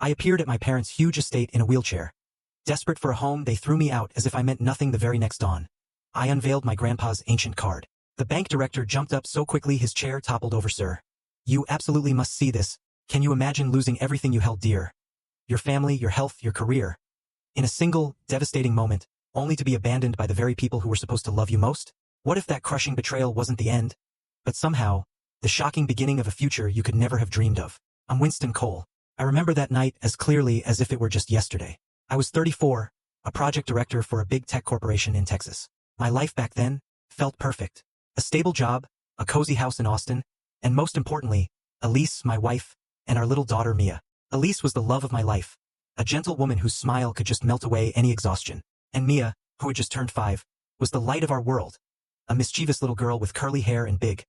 I appeared at my parents' huge estate in a wheelchair. Desperate for a home, they threw me out as if I meant nothing the very next dawn. I unveiled my grandpa's ancient card. The bank director jumped up so quickly his chair toppled over. Sir, you absolutely must see this. Can you imagine losing everything you held dear? Your family, your health, your career. In a single, devastating moment, only to be abandoned by the very people who were supposed to love you most? What if that crushing betrayal wasn't the end, but somehow, the shocking beginning of a future you could never have dreamed of? I'm Winston Cole. I remember that night as clearly as if it were just yesterday. I was 34, a project director for a big tech corporation in Texas. My life back then felt perfect. A stable job, a cozy house in Austin, and most importantly, Elise, my wife, and our little daughter Mia. Elise was the love of my life, a gentle woman whose smile could just melt away any exhaustion. And Mia, who had just turned 5, was the light of our world, a mischievous little girl with curly hair and big,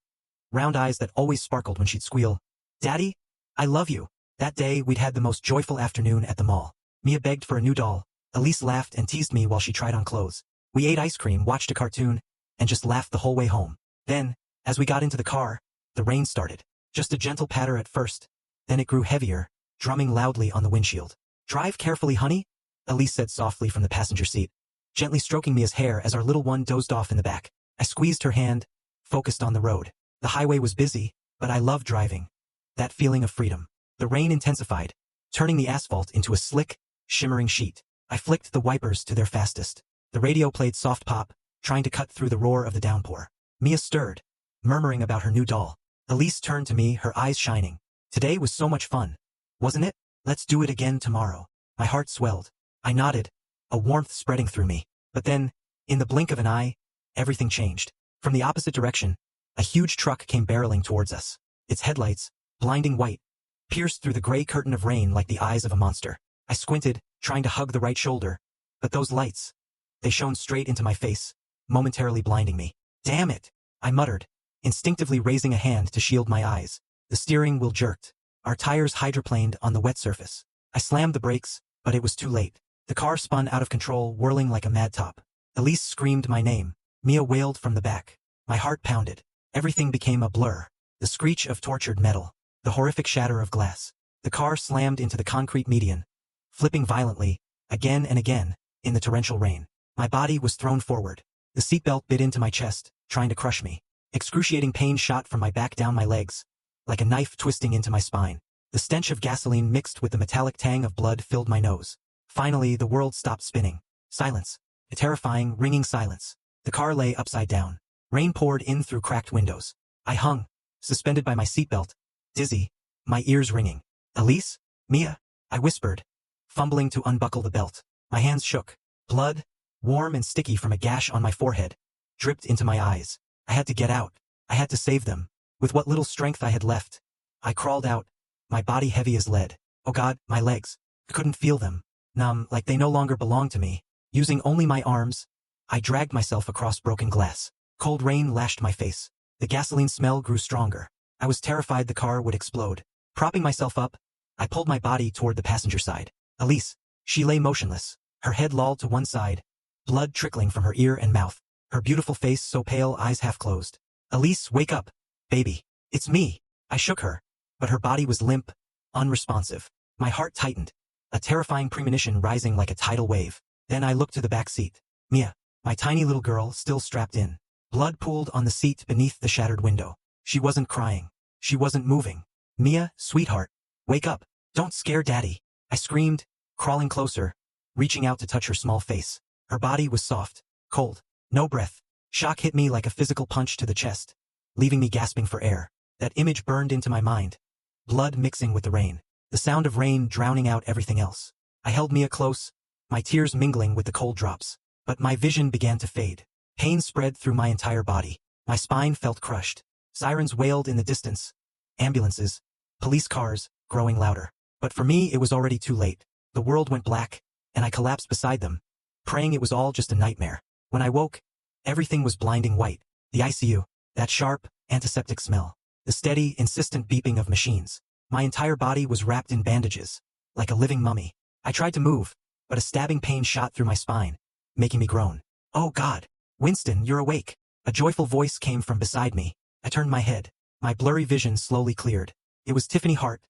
round eyes that always sparkled when she'd squeal, "Daddy, I love you." That day, we'd had the most joyful afternoon at the mall. Mia begged for a new doll. Elise laughed and teased me while she tried on clothes. We ate ice cream, watched a cartoon, and just laughed the whole way home. Then, as we got into the car, the rain started. Just a gentle patter at first. Then it grew heavier, drumming loudly on the windshield. "Drive carefully, honey," Elise said softly from the passenger seat, gently stroking Mia's hair as our little one dozed off in the back. I squeezed her hand, focused on the road. The highway was busy, but I loved driving. That feeling of freedom. The rain intensified, turning the asphalt into a slick, shimmering sheet. I flicked the wipers to their fastest. The radio played soft pop, trying to cut through the roar of the downpour. Mia stirred, murmuring about her new doll. Elise turned to me, her eyes shining. "Today was so much fun, wasn't it? Let's do it again tomorrow." My heart swelled. I nodded, a warmth spreading through me. But then, in the blink of an eye, everything changed. From the opposite direction, a huge truck came barreling towards us. Its headlights, blinding white, pierced through the gray curtain of rain like the eyes of a monster. I squinted, trying to hug the right shoulder, but those lights, they shone straight into my face, momentarily blinding me. "Damn it," I muttered, instinctively raising a hand to shield my eyes. The steering wheel jerked. Our tires hydroplaned on the wet surface. I slammed the brakes, but it was too late. The car spun out of control, whirling like a mad top. Elise screamed my name. Mia wailed from the back. My heart pounded. Everything became a blur. The screech of tortured metal. The horrific shatter of glass. The car slammed into the concrete median, flipping violently, again and again, in the torrential rain. My body was thrown forward. The seatbelt bit into my chest, trying to crush me. Excruciating pain shot from my back down my legs, like a knife twisting into my spine. The stench of gasoline mixed with the metallic tang of blood filled my nose. Finally, the world stopped spinning. Silence. A terrifying, ringing silence. The car lay upside down. Rain poured in through cracked windows. I hung, suspended by my seatbelt, dizzy, my ears ringing. "Elise? Mia?" I whispered, fumbling to unbuckle the belt. My hands shook. Blood, warm and sticky from a gash on my forehead, dripped into my eyes. I had to get out. I had to save them. With what little strength I had left, I crawled out, my body heavy as lead. Oh God, my legs. I couldn't feel them. Numb, like they no longer belonged to me. Using only my arms, I dragged myself across broken glass. Cold rain lashed my face. The gasoline smell grew stronger. I was terrified the car would explode. Propping myself up, I pulled my body toward the passenger side. Elise. She lay motionless, her head lolled to one side, blood trickling from her ear and mouth, her beautiful face so pale, eyes half closed. "Elise, wake up, baby. It's me." I shook her, but her body was limp, unresponsive. My heart tightened, a terrifying premonition rising like a tidal wave. Then I looked to the back seat. Mia, my tiny little girl, still strapped in. Blood pooled on the seat beneath the shattered window. She wasn't crying. She wasn't moving. "Mia, sweetheart, wake up. Don't scare Daddy," I screamed, crawling closer, reaching out to touch her small face. Her body was soft, cold, no breath. Shock hit me like a physical punch to the chest, leaving me gasping for air. That image burned into my mind. Blood mixing with the rain. The sound of rain drowning out everything else. I held Mia close, my tears mingling with the cold drops. But my vision began to fade. Pain spread through my entire body. My spine felt crushed. Sirens wailed in the distance. Ambulances, police cars, growing louder. But for me, it was already too late. The world went black, and I collapsed beside them, praying it was all just a nightmare. When I woke, everything was blinding white. The ICU, that sharp, antiseptic smell. The steady, insistent beeping of machines. My entire body was wrapped in bandages, like a living mummy. I tried to move, but a stabbing pain shot through my spine, making me groan. "Oh God, Winston, you're awake." A joyful voice came from beside me. I turned my head. My blurry vision slowly cleared. It was Tiffany Hart,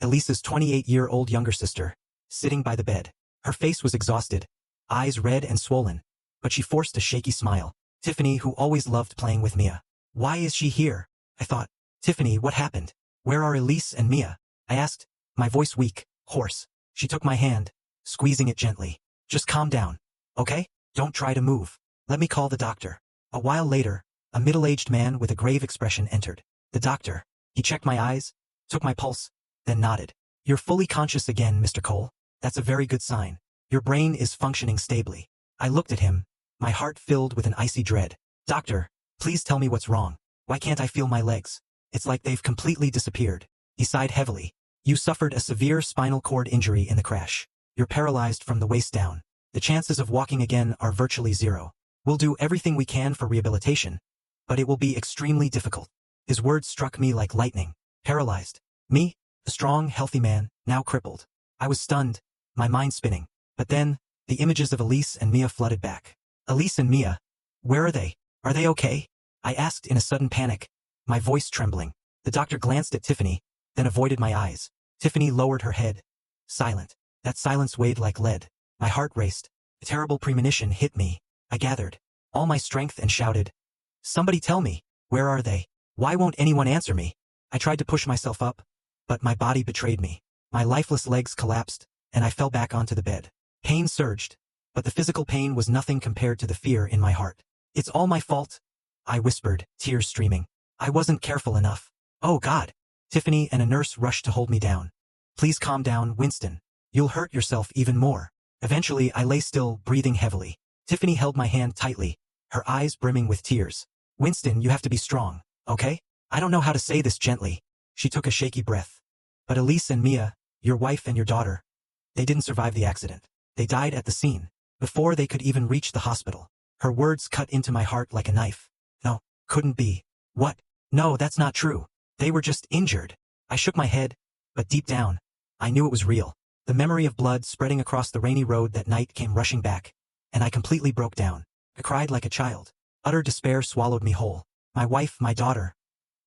Elisa's 28-year-old younger sister, sitting by the bed. Her face was exhausted, eyes red and swollen, but she forced a shaky smile. Tiffany, who always loved playing with Mia. Why is she here? I thought. Tiffany, what happened? Where are Elise and Mia? I asked, my voice weak, hoarse. She took my hand, squeezing it gently. Just calm down, okay? Don't try to move. Let me call the doctor. A while later, a middle-aged man with a grave expression entered. The doctor. He checked my eyes, took my pulse, then nodded. You're fully conscious again, Mr. Cole. That's a very good sign. Your brain is functioning stably. I looked at him, my heart filled with an icy dread. Doctor, please tell me what's wrong. Why can't I feel my legs? It's like they've completely disappeared. He sighed heavily. You suffered a severe spinal cord injury in the crash. You're paralyzed from the waist down. The chances of walking again are virtually zero. We'll do everything we can for rehabilitation, but it will be extremely difficult. His words struck me like lightning. Paralyzed. Me, a strong, healthy man, now crippled. I was stunned, my mind spinning. But then, the images of Elise and Mia flooded back. Elise and Mia? Where are they? Are they okay? I asked in a sudden panic, my voice trembling. The doctor glanced at Tiffany, then avoided my eyes. Tiffany lowered her head. Silent. That silence weighed like lead. My heart raced. A terrible premonition hit me. I gathered all my strength and shouted, somebody tell me, where are they? Why won't anyone answer me? I tried to push myself up, but my body betrayed me. My lifeless legs collapsed, and I fell back onto the bed. Pain surged, but the physical pain was nothing compared to the fear in my heart. It's all my fault, I whispered, tears streaming. I wasn't careful enough. Oh God! Tiffany and a nurse rushed to hold me down. Please calm down, Winston. You'll hurt yourself even more. Eventually, I lay still, breathing heavily. Tiffany held my hand tightly, her eyes brimming with tears. Winston, you have to be strong, okay? I don't know how to say this gently. She took a shaky breath. But Elise and Mia, your wife and your daughter, they didn't survive the accident. They died at the scene, before they could even reach the hospital. Her words cut into my heart like a knife. No, couldn't be. What? No, that's not true. They were just injured. I shook my head, but deep down, I knew it was real. The memory of blood spreading across the rainy road that night came rushing back, and I completely broke down. I cried like a child. Utter despair swallowed me whole. My wife, my daughter,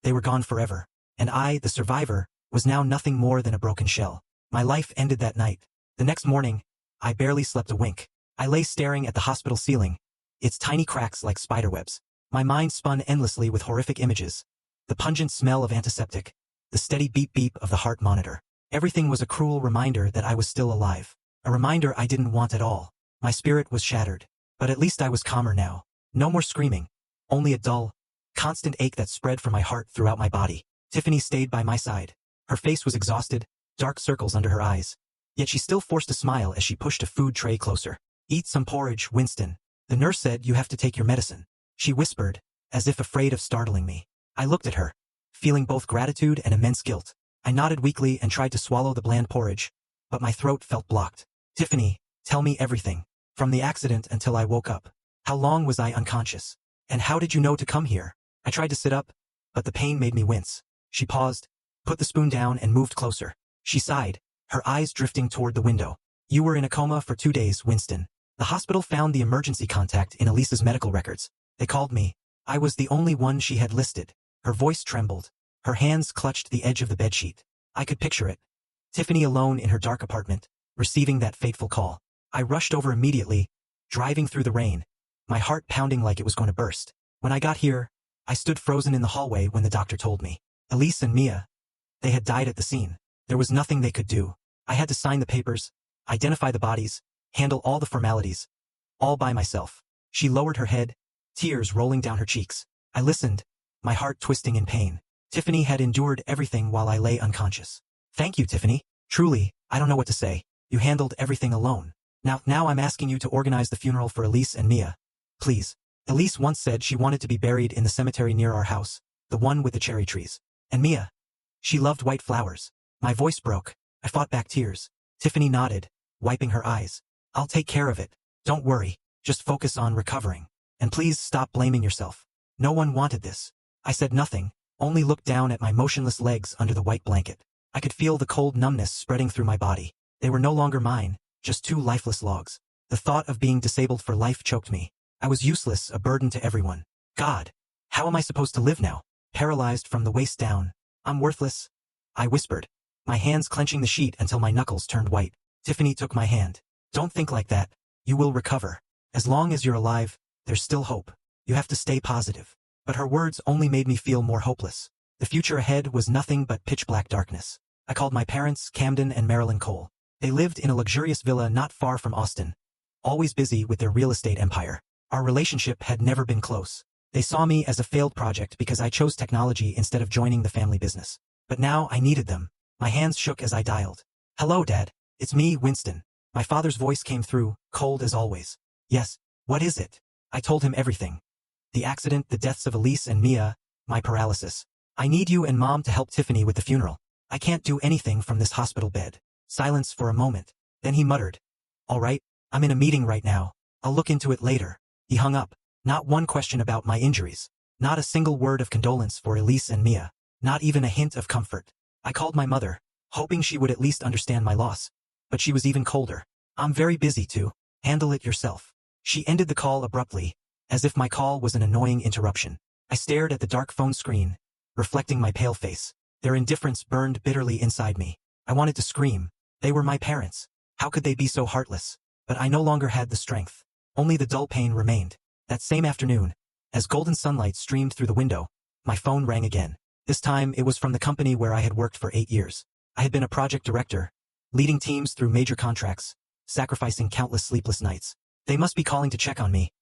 they were gone forever. And I, the survivor, was now nothing more than a broken shell. My life ended that night. The next morning, I barely slept a wink. I lay staring at the hospital ceiling, its tiny cracks like spiderwebs. My mind spun endlessly with horrific images. The pungent smell of antiseptic, the steady beep-beep of the heart monitor. Everything was a cruel reminder that I was still alive. A reminder I didn't want at all. My spirit was shattered. But at least I was calmer now. No more screaming. Only a dull, constant ache that spread from my heart throughout my body. Tiffany stayed by my side. Her face was exhausted, dark circles under her eyes. Yet she still forced a smile as she pushed a food tray closer. Eat some porridge, Winston. The nurse said you have to take your medicine. She whispered, as if afraid of startling me. I looked at her, feeling both gratitude and immense guilt. I nodded weakly and tried to swallow the bland porridge, but my throat felt blocked. Tiffany, tell me everything. From the accident until I woke up. How long was I unconscious? And how did you know to come here? I tried to sit up, but the pain made me wince. She paused, put the spoon down and moved closer. She sighed, her eyes drifting toward the window. You were in a coma for 2 days, Winston. The hospital found the emergency contact in Elisa's medical records. They called me. I was the only one she had listed. Her voice trembled. Her hands clutched the edge of the bedsheet. I could picture it. Tiffany alone in her dark apartment, receiving that fateful call. I rushed over immediately, driving through the rain, my heart pounding like it was going to burst. When I got here, I stood frozen in the hallway when the doctor told me. Elise and Mia, they had died at the scene. There was nothing they could do. I had to sign the papers, identify the bodies, handle all the formalities, all by myself. She lowered her head, tears rolling down her cheeks. I listened, my heart twisting in pain. Tiffany had endured everything while I lay unconscious. Thank you, Tiffany. Truly, I don't know what to say. You handled everything alone. Now I'm asking you to organize the funeral for Elise and Mia. Please. Elise once said she wanted to be buried in the cemetery near our house, the one with the cherry trees. And Mia, she loved white flowers. My voice broke. I fought back tears. Tiffany nodded, wiping her eyes. I'll take care of it. Don't worry. Just focus on recovering. And please stop blaming yourself. No one wanted this. I said nothing, only looked down at my motionless legs under the white blanket. I could feel the cold numbness spreading through my body. They were no longer mine, just 2 lifeless logs. The thought of being disabled for life choked me. I was useless, a burden to everyone. God, how am I supposed to live now? Paralyzed from the waist down. I'm worthless, I whispered. my hands clenching the sheet until my knuckles turned white. Tiffany took my hand. Don't think like that. You will recover. As long as you're alive, there's still hope. You have to stay positive. But her words only made me feel more hopeless. The future ahead was nothing but pitch-black darkness. I called my parents, Camden and Marilyn Cole. They lived in a luxurious villa not far from Austin, always busy with their real estate empire. Our relationship had never been close. They saw me as a failed project because I chose technology instead of joining the family business. But now I needed them. My hands shook as I dialed. Hello, Dad. It's me, Winston. My father's voice came through, cold as always. Yes, what is it? I told him everything. The accident, the deaths of Elise and Mia, my paralysis. I need you and Mom to help Tiffany with the funeral. I can't do anything from this hospital bed. Silence for a moment. Then he muttered. All right, I'm in a meeting right now. I'll look into it later. He hung up. Not one question about my injuries. Not a single word of condolence for Elise and Mia. Not even a hint of comfort. I called my mother, hoping she would at least understand my loss. But she was even colder. I'm very busy too. Handle it yourself. She ended the call abruptly, as if my call was an annoying interruption. I stared at the dark phone screen, reflecting my pale face. Their indifference burned bitterly inside me. I wanted to scream. They were my parents. How could they be so heartless? But I no longer had the strength. Only the dull pain remained. That same afternoon, as golden sunlight streamed through the window, my phone rang again. This time it was from the company where I had worked for 8 years. I had been a project director, leading teams through major contracts, sacrificing countless sleepless nights. They must be calling to check on me.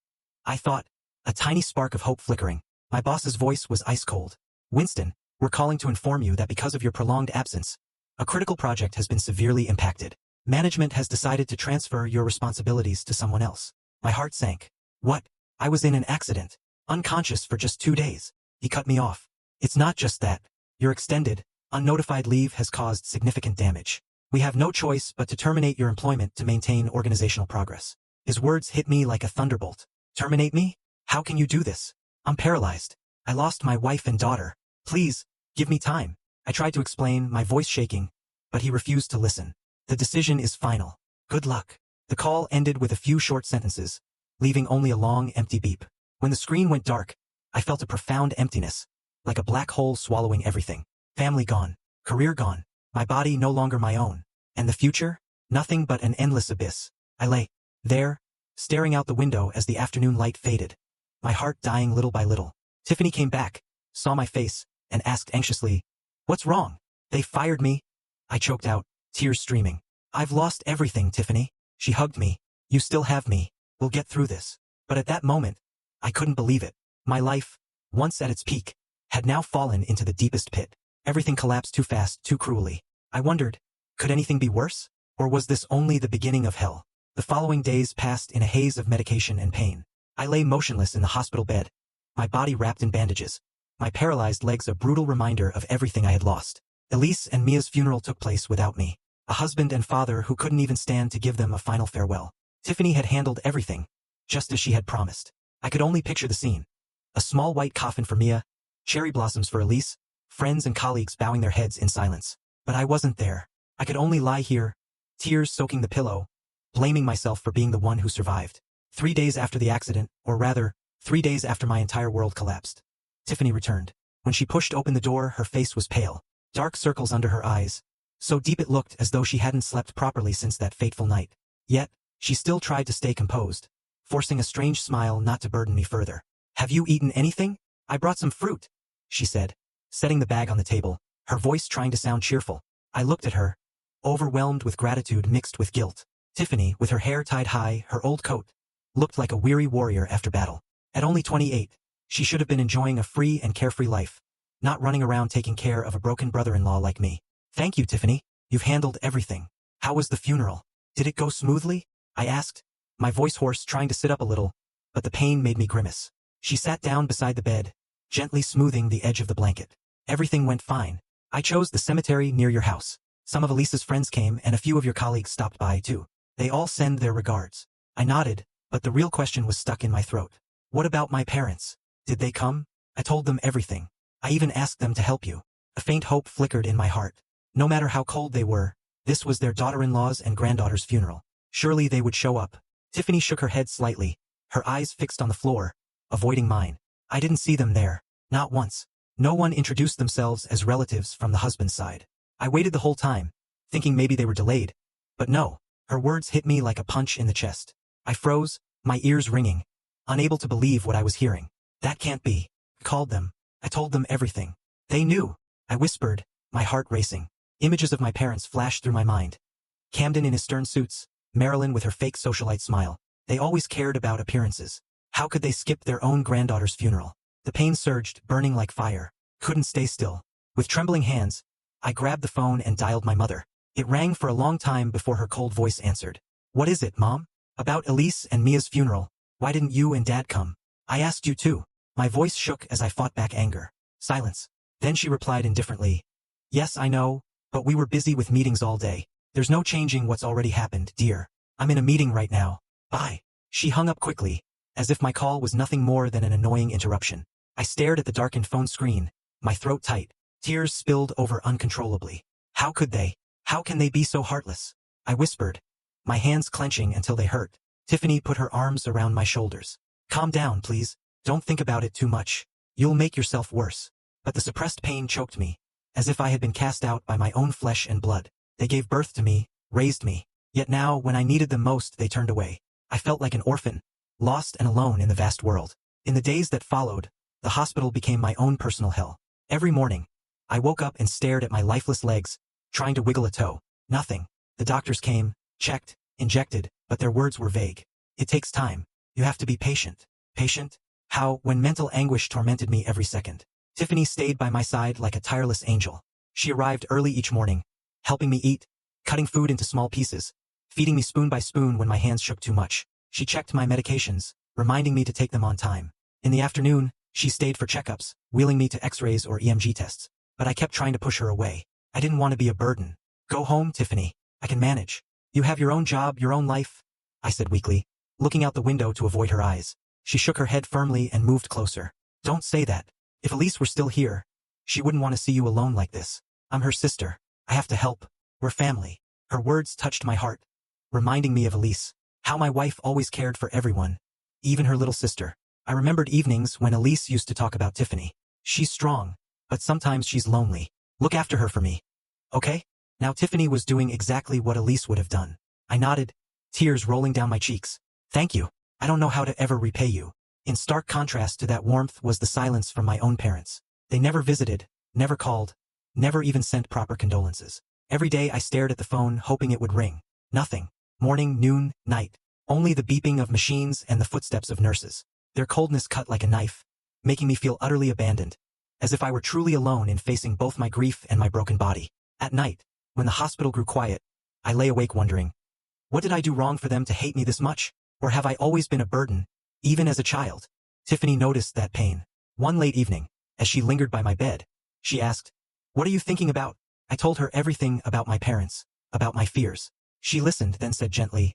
I thought, a tiny spark of hope flickering. My boss's voice was ice cold. Winston, we're calling to inform you that because of your prolonged absence, a critical project has been severely impacted. Management has decided to transfer your responsibilities to someone else. My heart sank. What? I was in an accident, unconscious for just 2 days. He cut me off. It's not just that. Your extended, unnotified leave has caused significant damage. We have no choice but to terminate your employment to maintain organizational progress. His words hit me like a thunderbolt. Terminate me? How can you do this? I'm paralyzed. I lost my wife and daughter. Please, give me time. I tried to explain, my voice shaking, but he refused to listen. The decision is final. Good luck. The call ended with a few short sentences, leaving only a long, empty beep. When the screen went dark, I felt a profound emptiness, like a black hole swallowing everything. Family gone, career gone, my body no longer my own. And the future? Nothing but an endless abyss. I lay there, staring out the window as the afternoon light faded, my heart dying little by little. Tiffany came back, saw my face, and asked anxiously, "What's wrong?" "They fired me," I choked out, tears streaming. "I've lost everything, Tiffany." She hugged me. "You still have me. We'll get through this." But at that moment, I couldn't believe it. My life, once at its peak, had now fallen into the deepest pit. Everything collapsed too fast, too cruelly. I wondered, could anything be worse? Or was this only the beginning of hell? The following days passed in a haze of medication and pain. I lay motionless in the hospital bed, my body wrapped in bandages, my paralyzed legs a brutal reminder of everything I had lost. Elise and Mia's funeral took place without me. A husband and father who couldn't even stand to give them a final farewell. Tiffany had handled everything, just as she had promised. I could only picture the scene. A small white coffin for Mia, cherry blossoms for Elise, friends and colleagues bowing their heads in silence. But I wasn't there. I could only lie here, tears soaking the pillow, blaming myself for being the one who survived. 3 days after the accident, or rather, 3 days after my entire world collapsed, Tiffany returned. When she pushed open the door, her face was pale, dark circles under her eyes, so deep it looked as though she hadn't slept properly since that fateful night. Yet, she still tried to stay composed, forcing a strange smile not to burden me further. "Have you eaten anything? I brought some fruit," she said, setting the bag on the table, her voice trying to sound cheerful. I looked at her, overwhelmed with gratitude mixed with guilt. Tiffany, with her hair tied high, her old coat, looked like a weary warrior after battle. At only 28, she should have been enjoying a free and carefree life, not running around taking care of a broken brother-in-law like me. "Thank you, Tiffany. You've handled everything. How was the funeral? Did it go smoothly?" I asked, my voice hoarse, trying to sit up a little, but the pain made me grimace. She sat down beside the bed, gently smoothing the edge of the blanket. "Everything went fine. I chose the cemetery near your house. Some of Elisa's friends came and a few of your colleagues stopped by too. They all send their regards." I nodded, but the real question was stuck in my throat. "What about my parents? Did they come?" I told them everything. I even asked them to help you. A faint hope flickered in my heart. No matter how cold they were, this was their daughter-in-law's and granddaughter's funeral. Surely they would show up. Tiffany shook her head slightly, her eyes fixed on the floor, avoiding mine. "I didn't see them there. Not once. No one introduced themselves as relatives from the husband's side. I waited the whole time, thinking maybe they were delayed. But no, her words hit me like a punch in the chest. I froze, my ears ringing, unable to believe what I was hearing. That can't be. I called them. I told them everything. They knew. I whispered, my heart racing. Images of my parents flashed through my mind. Camden in his stern suits, Marilyn with her fake socialite smile. They always cared about appearances. How could they skip their own granddaughter's funeral? The pain surged, burning like fire. Couldn't stay still. With trembling hands, I grabbed the phone and dialed my mother. It rang for a long time before her cold voice answered. What is it, Mom? About Elise and Mia's funeral. Why didn't you and Dad come? I asked you too. My voice shook as I fought back anger. Silence. Then she replied indifferently. Yes, I know, but we were busy with meetings all day. There's no changing what's already happened, dear. I'm in a meeting right now. Bye. She hung up quickly, as if my call was nothing more than an annoying interruption. I stared at the darkened phone screen, my throat tight. Tears spilled over uncontrollably. How could they? How can they be so heartless? I whispered, my hands clenching until they hurt. Tiffany put her arms around my shoulders. Calm down, please. Don't think about it too much. You'll make yourself worse. But the suppressed pain choked me, as if I had been cast out by my own flesh and blood. They gave birth to me, raised me. Yet now, when I needed them most, they turned away. I felt like an orphan, lost and alone in the vast world. In the days that followed, the hospital became my own personal hell. Every morning, I woke up and stared at my lifeless legs, trying to wiggle a toe. Nothing. The doctors came, checked, injected, but their words were vague. It takes time. You have to be patient. Patient? How, when mental anguish tormented me every second? Tiffany stayed by my side like a tireless angel. She arrived early each morning, helping me eat, cutting food into small pieces, feeding me spoon by spoon when my hands shook too much. She checked my medications, reminding me to take them on time. In the afternoon, she stayed for checkups, wheeling me to x-rays or EMG tests. But I kept trying to push her away. I didn't want to be a burden. Go home, Tiffany. I can manage. You have your own job, your own life, I said weakly, looking out the window to avoid her eyes. She shook her head firmly and moved closer. Don't say that. If Elise were still here, she wouldn't want to see you alone like this. I'm her sister. I have to help. We're family. Her words touched my heart, reminding me of Elise. How my wife always cared for everyone, even her little sister. I remembered evenings when Elise used to talk about Tiffany. She's strong, but sometimes she's lonely. Look after her for me. Okay? Now Tiffany was doing exactly what Elise would have done. I nodded, tears rolling down my cheeks. Thank you. I don't know how to ever repay you. In stark contrast to that warmth was the silence from my own parents. They never visited, never called, never even sent proper condolences. Every day I stared at the phone hoping it would ring. Nothing. Morning, noon, night. Only the beeping of machines and the footsteps of nurses. Their coldness cut like a knife, making me feel utterly abandoned, as if I were truly alone in facing both my grief and my broken body. At night, when the hospital grew quiet, I lay awake wondering, what did I do wrong for them to hate me this much? Or have I always been a burden, even as a child? Tiffany noticed that pain. One late evening, as she lingered by my bed, she asked, what are you thinking about? I told her everything about my parents, about my fears. She listened, then said gently,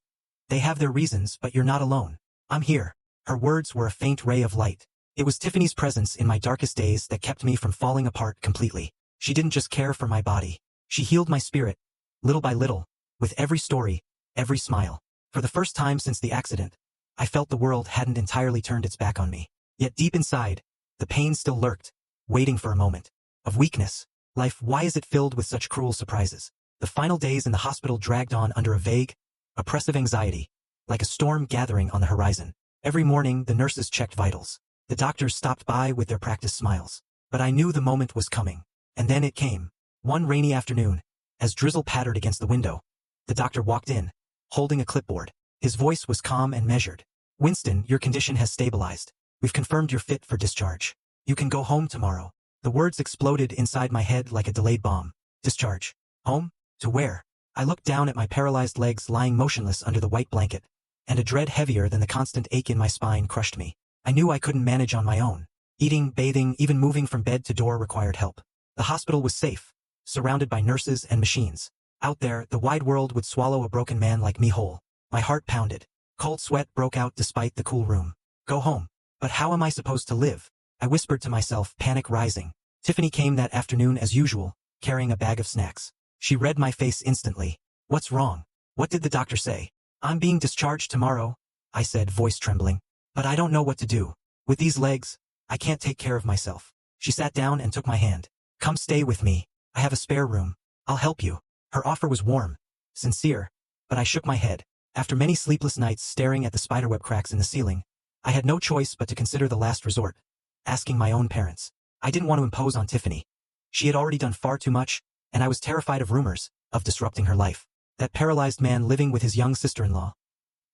they have their reasons, but you're not alone. I'm here. Her words were a faint ray of light. It was Tiffany's presence in my darkest days that kept me from falling apart completely. She didn't just care for my body. She healed my spirit, little by little, with every story, every smile. For the first time since the accident, I felt the world hadn't entirely turned its back on me. Yet deep inside, the pain still lurked, waiting for a moment of weakness. Life, why is it filled with such cruel surprises? The final days in the hospital dragged on under a vague, oppressive anxiety, like a storm gathering on the horizon. Every morning, the nurses checked vitals. The doctors stopped by with their practiced smiles. But I knew the moment was coming. And then it came. One rainy afternoon, as drizzle pattered against the window, the doctor walked in, holding a clipboard. His voice was calm and measured. Winston, your condition has stabilized. We've confirmed you're fit for discharge. You can go home tomorrow. The words exploded inside my head like a delayed bomb. Discharge. Home? To where? I looked down at my paralyzed legs lying motionless under the white blanket, and a dread heavier than the constant ache in my spine crushed me. I knew I couldn't manage on my own. Eating, bathing, even moving from bed to door required help. The hospital was safe, surrounded by nurses and machines. Out there, the wide world would swallow a broken man like me whole. My heart pounded. Cold sweat broke out despite the cool room. Go home. But how am I supposed to live? I whispered to myself, panic rising. Tiffany came that afternoon as usual, carrying a bag of snacks. She read my face instantly. What's wrong? What did the doctor say? I'm being discharged tomorrow, I said, voice trembling. But I don't know what to do. With these legs, I can't take care of myself. She sat down and took my hand. Come stay with me. I have a spare room. I'll help you. Her offer was warm, sincere, but I shook my head. After many sleepless nights staring at the spiderweb cracks in the ceiling, I had no choice but to consider the last resort, asking my own parents. I didn't want to impose on Tiffany. She had already done far too much, and I was terrified of rumors, of disrupting her life. That paralyzed man living with his young sister-in-law.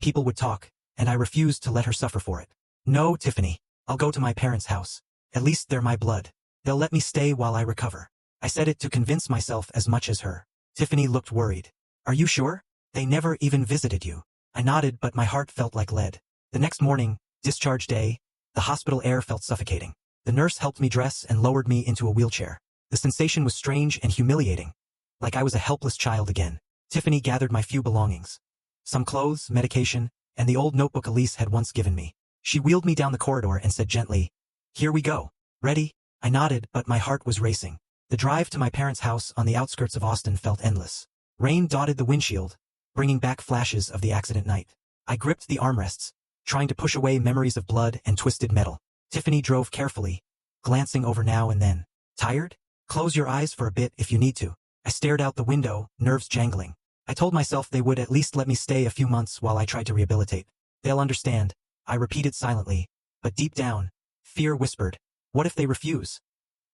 People would talk, and I refused to let her suffer for it. No, Tiffany. I'll go to my parents' house. At least they're my blood. They'll let me stay while I recover. I said it to convince myself as much as her. Tiffany looked worried. Are you sure? They never even visited you. I nodded, but my heart felt like lead. The next morning, discharge day, the hospital air felt suffocating. The nurse helped me dress and lowered me into a wheelchair. The sensation was strange and humiliating, like I was a helpless child again. Tiffany gathered my few belongings. Some clothes, medication, and the old notebook Elise had once given me. She wheeled me down the corridor and said gently, "Here we go. Ready?" I nodded, but my heart was racing. The drive to my parents' house on the outskirts of Austin felt endless. Rain dotted the windshield, bringing back flashes of the accident night. I gripped the armrests, trying to push away memories of blood and twisted metal. Tiffany drove carefully, glancing over now and then. Tired? Close your eyes for a bit if you need to. I stared out the window, nerves jangling. I told myself they would at least let me stay a few months while I tried to rehabilitate. They'll understand, I repeated silently, but deep down, fear whispered, what if they refuse?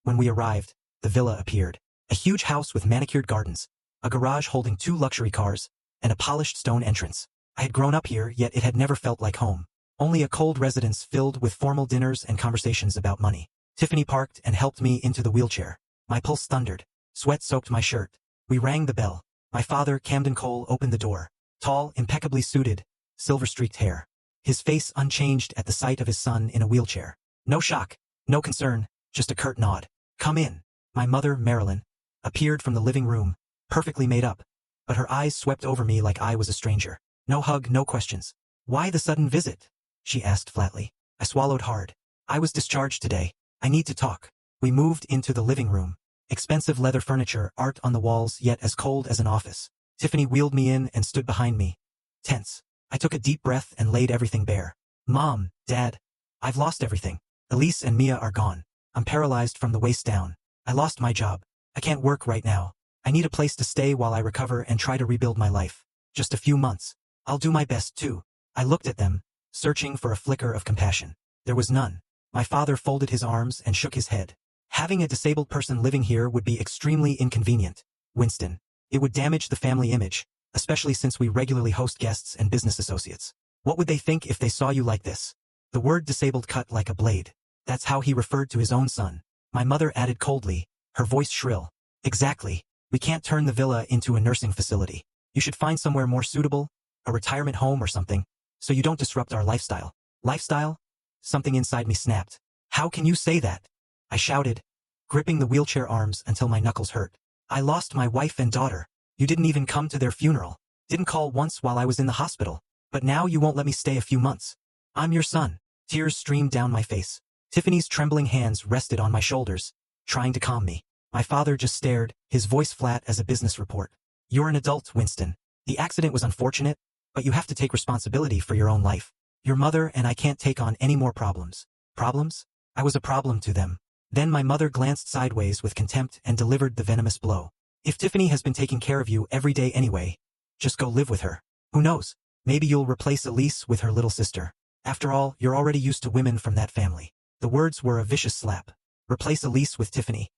When we arrived, the villa appeared. A huge house with manicured gardens, a garage holding 2 luxury cars, and a polished stone entrance. I had grown up here, yet it had never felt like home. Only a cold residence filled with formal dinners and conversations about money. Tiffany parked and helped me into the wheelchair. My pulse thundered. Sweat soaked my shirt. We rang the bell. My father, Camden Cole, opened the door. Tall, impeccably suited, silver-streaked hair. His face unchanged at the sight of his son in a wheelchair. No shock, no concern, just a curt nod. Come in. My mother, Marilyn, appeared from the living room, perfectly made up, but her eyes swept over me like I was a stranger. No hug, no questions. Why the sudden visit? She asked flatly. I swallowed hard. I was discharged today. I need to talk. We moved into the living room. Expensive leather furniture, art on the walls, yet as cold as an office. Tiffany wheeled me in and stood behind me. Tense. I took a deep breath and laid everything bare. Mom, Dad, I've lost everything. Elise and Mia are gone. I'm paralyzed from the waist down. I lost my job. I can't work right now. I need a place to stay while I recover and try to rebuild my life. Just a few months. I'll do my best too. I looked at them, searching for a flicker of compassion. There was none. My father folded his arms and shook his head. Having a disabled person living here would be extremely inconvenient, Winston. It would damage the family image, especially since we regularly host guests and business associates. What would they think if they saw you like this? The word disabled cut like a blade. That's how he referred to his own son. My mother added coldly, her voice shrill. Exactly. We can't turn the villa into a nursing facility. You should find somewhere more suitable, a retirement home or something, so you don't disrupt our lifestyle. Lifestyle? Something inside me snapped. How can you say that? I shouted, gripping the wheelchair arms until my knuckles hurt. I lost my wife and daughter. You didn't even come to their funeral. Didn't call once while I was in the hospital. But now you won't let me stay a few months. I'm your son. Tears streamed down my face. Tiffany's trembling hands rested on my shoulders, trying to calm me. My father just stared, his voice flat as a business report. You're an adult, Winston. The accident was unfortunate, but you have to take responsibility for your own life. Your mother and I can't take on any more problems. Problems? I was a problem to them. Then my mother glanced sideways with contempt and delivered the venomous blow. If Tiffany has been taking care of you every day anyway, just go live with her. Who knows? Maybe you'll replace Elise with her little sister. After all, you're already used to women from that family. The words were a vicious slap. Replace Elise with Tiffany.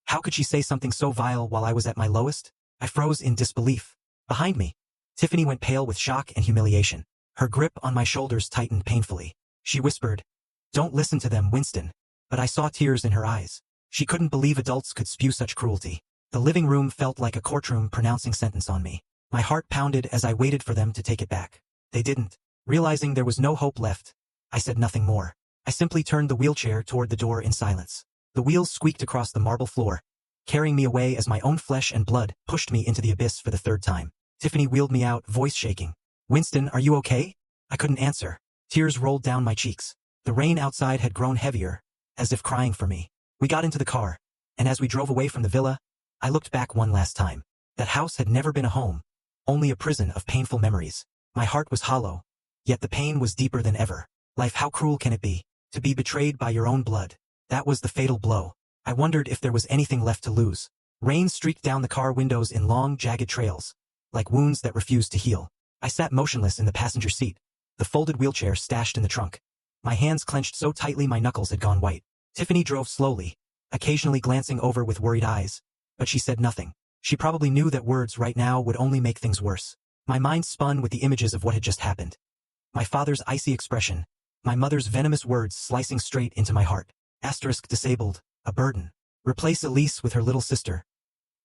How could she say something so vile while I was at my lowest? I froze in disbelief. Behind me, Tiffany went pale with shock and humiliation. Her grip on my shoulders tightened painfully. She whispered, "Don't listen to them, Winston." But I saw tears in her eyes. She couldn't believe adults could spew such cruelty. The living room felt like a courtroom pronouncing sentence on me. My heart pounded as I waited for them to take it back. They didn't. Realizing there was no hope left, I said nothing more. I simply turned the wheelchair toward the door in silence. The wheels squeaked across the marble floor, carrying me away as my own flesh and blood pushed me into the abyss for the third time. Tiffany wheeled me out, voice shaking. "Winston, are you okay?" I couldn't answer. Tears rolled down my cheeks. The rain outside had grown heavier, as if crying for me. We got into the car, and as we drove away from the villa, I looked back one last time. That house had never been a home, only a prison of painful memories. My heart was hollow, yet the pain was deeper than ever. Life, how cruel can it be? To be betrayed by your own blood. That was the fatal blow. I wondered if there was anything left to lose. Rain streaked down the car windows in long, jagged trails, like wounds that refused to heal. I sat motionless in the passenger seat, the folded wheelchair stashed in the trunk. My hands clenched so tightly my knuckles had gone white. Tiffany drove slowly, occasionally glancing over with worried eyes, but she said nothing. She probably knew that words right now would only make things worse. My mind spun with the images of what had just happened. My father's icy expression, my mother's venomous words slicing straight into my heart. Asterisk disabled, a burden. Replace Elise with her little sister.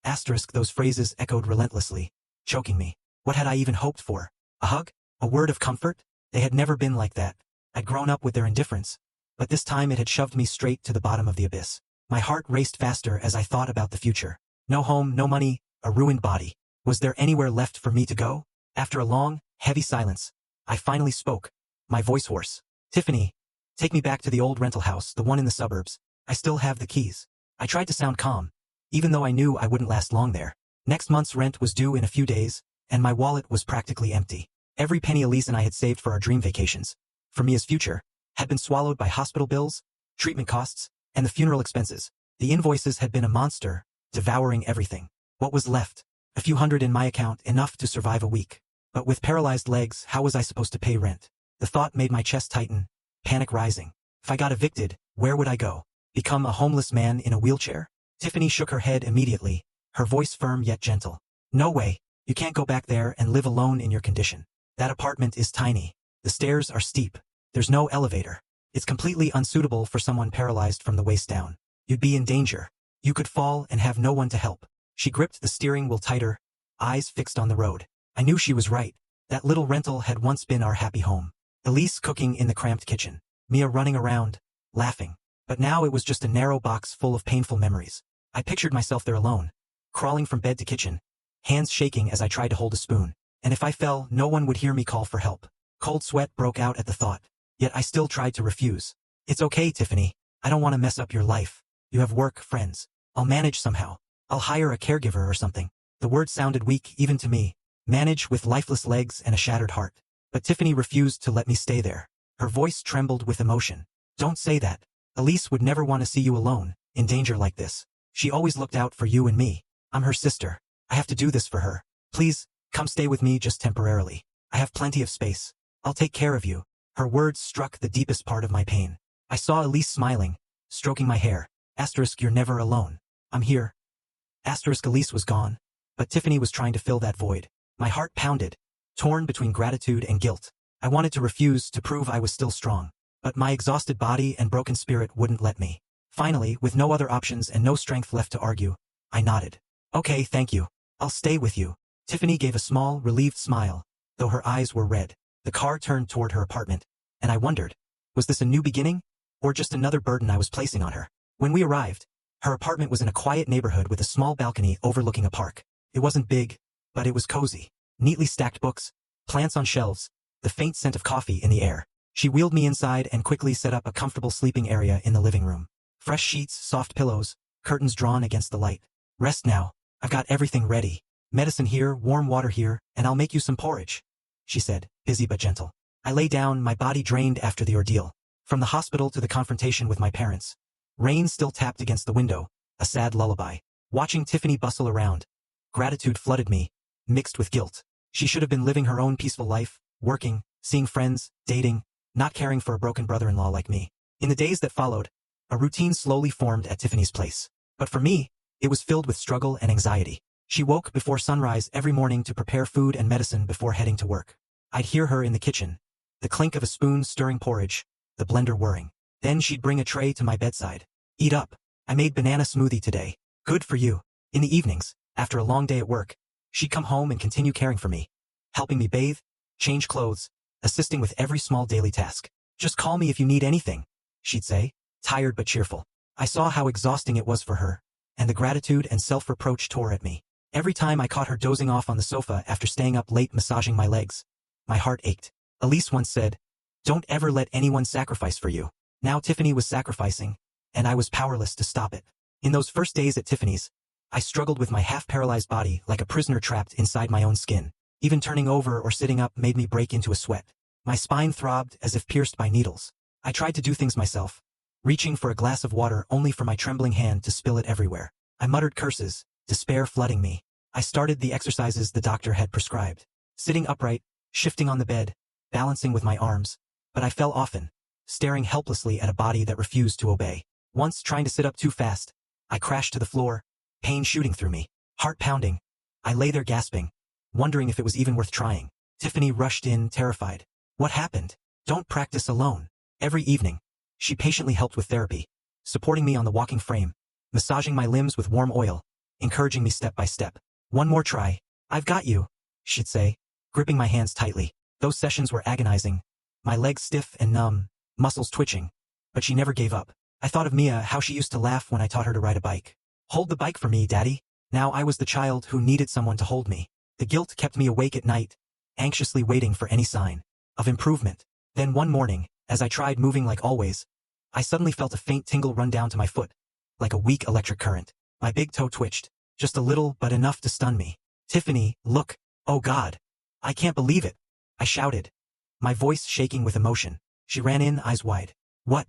Asterisk those phrases echoed relentlessly, choking me. What had I even hoped for? A hug? A word of comfort? They had never been like that. I'd grown up with their indifference, but this time it had shoved me straight to the bottom of the abyss. My heart raced faster as I thought about the future. No home, no money, a ruined body. Was there anywhere left for me to go? After a long, heavy silence, I finally spoke, my voice hoarse. Tiffany, take me back to the old rental house, the one in the suburbs. I still have the keys. I tried to sound calm, even though I knew I wouldn't last long there. Next month's rent was due in a few days, and my wallet was practically empty. Every penny Elise and I had saved for our dream vacations, for Mia's future, had been swallowed by hospital bills, treatment costs, and the funeral expenses. The invoices had been a monster, devouring everything. What was left? A few hundred in my account, enough to survive a week. But with paralyzed legs, how was I supposed to pay rent? The thought made my chest tighten, panic rising. If I got evicted, where would I go? Become a homeless man in a wheelchair? Tiffany shook her head immediately, her voice firm yet gentle. No way. You can't go back there and live alone in your condition. That apartment is tiny. The stairs are steep. There's no elevator. It's completely unsuitable for someone paralyzed from the waist down. You'd be in danger. You could fall and have no one to help. She gripped the steering wheel tighter, eyes fixed on the road. I knew she was right. That little rental had once been our happy home. Elise cooking in the cramped kitchen. Mia running around, laughing. But now it was just a narrow box full of painful memories. I pictured myself there alone, crawling from bed to kitchen, hands shaking as I tried to hold a spoon. And if I fell, no one would hear me call for help. Cold sweat broke out at the thought. Yet I still tried to refuse. It's okay, Tiffany. I don't want to mess up your life. You have work, friends. I'll manage somehow. I'll hire a caregiver or something. The word sounded weak even to me. Manage with lifeless legs and a shattered heart. But Tiffany refused to let me stay there. Her voice trembled with emotion. Don't say that. Elise would never want to see you alone, in danger like this. She always looked out for you and me. I'm her sister. I have to do this for her. Please, come stay with me just temporarily. I have plenty of space. I'll take care of you. Her words struck the deepest part of my pain. I saw Elise smiling, stroking my hair. Asterisk, you're never alone. I'm here. Asterisk, Elise was gone, but Tiffany was trying to fill that void. My heart pounded, torn between gratitude and guilt. I wanted to refuse, to prove I was still strong, but my exhausted body and broken spirit wouldn't let me. Finally, with no other options and no strength left to argue, I nodded. Okay, thank you. I'll stay with you. Tiffany gave a small, relieved smile, though her eyes were red. The car turned toward her apartment, and I wondered, was this a new beginning, or just another burden I was placing on her? When we arrived, her apartment was in a quiet neighborhood with a small balcony overlooking a park. It wasn't big, but it was cozy. Neatly stacked books, plants on shelves, the faint scent of coffee in the air. She wheeled me inside and quickly set up a comfortable sleeping area in the living room. Fresh sheets, soft pillows, curtains drawn against the light. Rest now. I've got everything ready. Medicine here, warm water here, and I'll make you some porridge, she said, busy but gentle. I lay down, my body drained after the ordeal. From the hospital to the confrontation with my parents. Rain still tapped against the window, a sad lullaby. Watching Tiffany bustle around, gratitude flooded me, mixed with guilt. She should have been living her own peaceful life, working, seeing friends, dating, not caring for a broken brother-in-law like me. In the days that followed, a routine slowly formed at Tiffany's place. But for me, it was filled with struggle and anxiety. She woke before sunrise every morning to prepare food and medicine before heading to work. I'd hear her in the kitchen, the clink of a spoon stirring porridge, the blender whirring. Then she'd bring a tray to my bedside. Eat up. I made banana smoothie today. Good for you. In the evenings, after a long day at work, she'd come home and continue caring for me, helping me bathe, change clothes, assisting with every small daily task. Just call me if you need anything, she'd say, tired but cheerful. I saw how exhausting it was for her, and the gratitude and self-reproach tore at me. Every time I caught her dozing off on the sofa after staying up late massaging my legs, my heart ached. Elise once said, "Don't ever let anyone sacrifice for you." Now Tiffany was sacrificing, and I was powerless to stop it. In those first days at Tiffany's, I struggled with my half-paralyzed body like a prisoner trapped inside my own skin. Even turning over or sitting up made me break into a sweat. My spine throbbed as if pierced by needles. I tried to do things myself, reaching for a glass of water only for my trembling hand to spill it everywhere. I muttered curses, despair flooding me. I started the exercises the doctor had prescribed. Sitting upright, shifting on the bed, balancing with my arms, but I fell often, staring helplessly at a body that refused to obey. Once, trying to sit up too fast, I crashed to the floor, pain shooting through me, heart pounding. I lay there gasping, wondering if it was even worth trying. Tiffany rushed in, terrified. What happened? Don't practice alone. Every evening, she patiently helped with therapy, supporting me on the walking frame, massaging my limbs with warm oil, encouraging me step by step. One more try. I've got you, she'd say, gripping my hands tightly. Those sessions were agonizing, my legs stiff and numb, muscles twitching, but she never gave up. I thought of Mia, how she used to laugh when I taught her to ride a bike. Hold the bike for me, Daddy. Now I was the child who needed someone to hold me. The guilt kept me awake at night, anxiously waiting for any sign of improvement. Then one morning, as I tried moving like always, I suddenly felt a faint tingle run down to my foot, like a weak electric current. My big toe twitched, just a little but enough to stun me. Tiffany, look. Oh God. I can't believe it, I shouted, my voice shaking with emotion. She ran in, eyes wide. What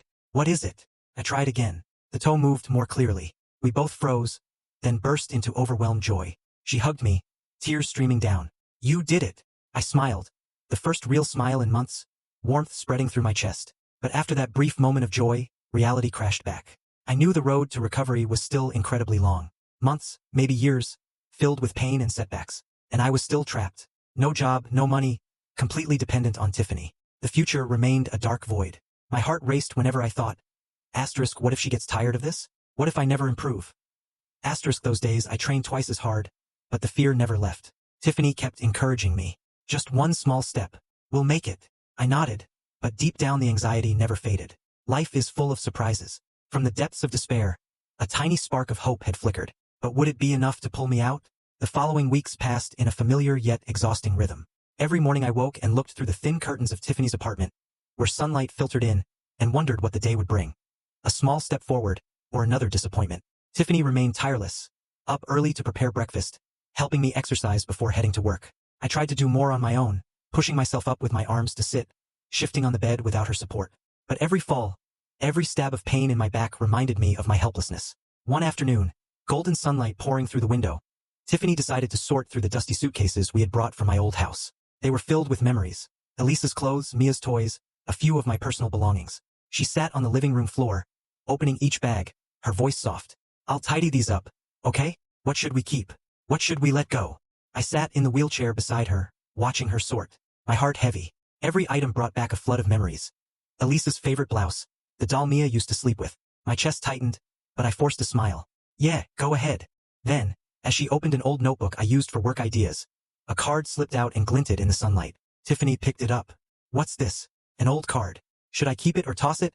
is it? I tried again. The toe moved more clearly. We both froze, then burst into overwhelmed joy. She hugged me, tears streaming down. You did it. I smiled. The first real smile in months, warmth spreading through my chest. But after that brief moment of joy, reality crashed back. I knew the road to recovery was still incredibly long. Months, maybe years, filled with pain and setbacks. And I was still trapped. No job, no money, completely dependent on Tiffany. The future remained a dark void. My heart raced whenever I thought, what if she gets tired of this? What if I never improve? Those days I trained twice as hard, but the fear never left. Tiffany kept encouraging me. Just one small step. We'll make it. I nodded, but deep down the anxiety never faded. Life is full of surprises. From the depths of despair, a tiny spark of hope had flickered. But would it be enough to pull me out? The following weeks passed in a familiar yet exhausting rhythm. Every morning I woke and looked through the thin curtains of Tiffany's apartment, where sunlight filtered in, and wondered what the day would bring. A small step forward, or another disappointment. Tiffany remained tireless, up early to prepare breakfast, helping me exercise before heading to work. I tried to do more on my own, pushing myself up with my arms to sit, shifting on the bed without her support. But every fall, every stab of pain in my back reminded me of my helplessness. One afternoon, golden sunlight pouring through the window, Tiffany decided to sort through the dusty suitcases we had brought from my old house. They were filled with memories. Elisa's clothes, Mia's toys, a few of my personal belongings. She sat on the living room floor, opening each bag, her voice soft. I'll tidy these up, okay? What should we keep? What should we let go? I sat in the wheelchair beside her, watching her sort, my heart heavy. Every item brought back a flood of memories. Elisa's favorite blouse, the doll Mia used to sleep with. My chest tightened, but I forced a smile. Yeah, go ahead. Then, as she opened an old notebook I used for work ideas, a card slipped out and glinted in the sunlight. Tiffany picked it up. What's this? An old card. Should I keep it or toss it?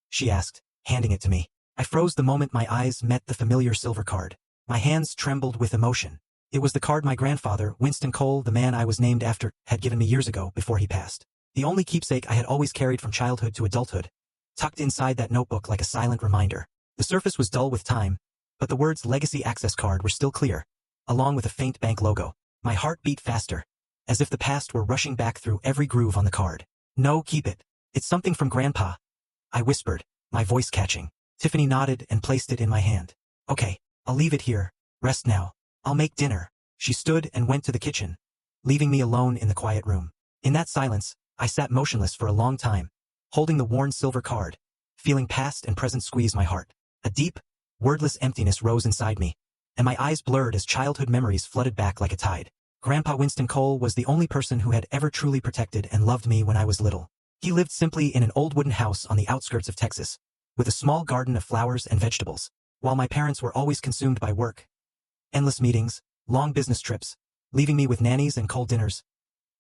She asked, handing it to me. I froze the moment my eyes met the familiar silver card. My hands trembled with emotion. It was the card my grandfather, Winston Cole, the man I was named after, had given me years ago before he passed. The only keepsake I had always carried from childhood to adulthood, tucked inside that notebook like a silent reminder. The surface was dull with time, but the words Legacy Access Card were still clear, along with a faint bank logo. My heart beat faster, as if the past were rushing back through every groove on the card. No, keep it. It's something from Grandpa, I whispered, my voice catching. Tiffany nodded and placed it in my hand. Okay, I'll leave it here. Rest now. I'll make dinner. She stood and went to the kitchen, leaving me alone in the quiet room. In that silence, I sat motionless for a long time, holding the worn silver card, feeling past and present squeeze my heart. A deep, wordless emptiness rose inside me, and my eyes blurred as childhood memories flooded back like a tide. Grandpa Winston Cole was the only person who had ever truly protected and loved me when I was little. He lived simply in an old wooden house on the outskirts of Texas, with a small garden of flowers and vegetables. While my parents were always consumed by work, endless meetings, long business trips, leaving me with nannies and cold dinners,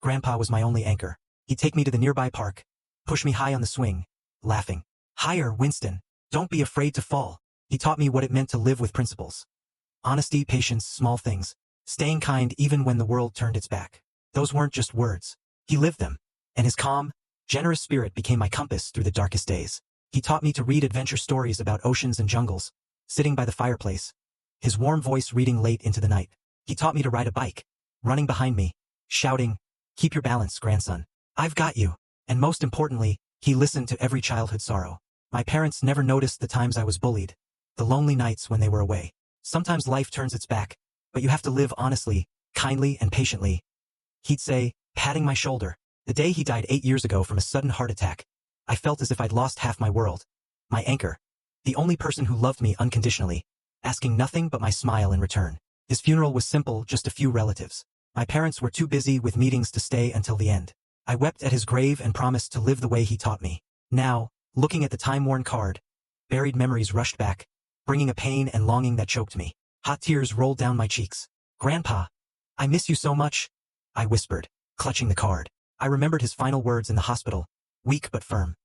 Grandpa was my only anchor. He'd take me to the nearby park, push me high on the swing, laughing. Higher, Winston. Don't be afraid to fall. He taught me what it meant to live with principles. Honesty, patience, small things. Staying kind even when the world turned its back. Those weren't just words. He lived them, and his calm, generous spirit became my compass through the darkest days. He taught me to read adventure stories about oceans and jungles, sitting by the fireplace, his warm voice reading late into the night. He taught me to ride a bike, running behind me, shouting, "Keep your balance, grandson. I've got you." And most importantly, he listened to every childhood sorrow. My parents never noticed the times I was bullied, the lonely nights when they were away. Sometimes life turns its back, but you have to live honestly, kindly, and patiently. He'd say, patting my shoulder. The day he died 8 years ago from a sudden heart attack, I felt as if I'd lost half my world. My anchor. The only person who loved me unconditionally, asking nothing but my smile in return. His funeral was simple, just a few relatives. My parents were too busy with meetings to stay until the end. I wept at his grave and promised to live the way he taught me. Now, looking at the time-worn card, buried memories rushed back, bringing a pain and longing that choked me. Hot tears rolled down my cheeks. "Grandpa, I miss you so much," I whispered, clutching the card. I remembered his final words in the hospital, weak but firm.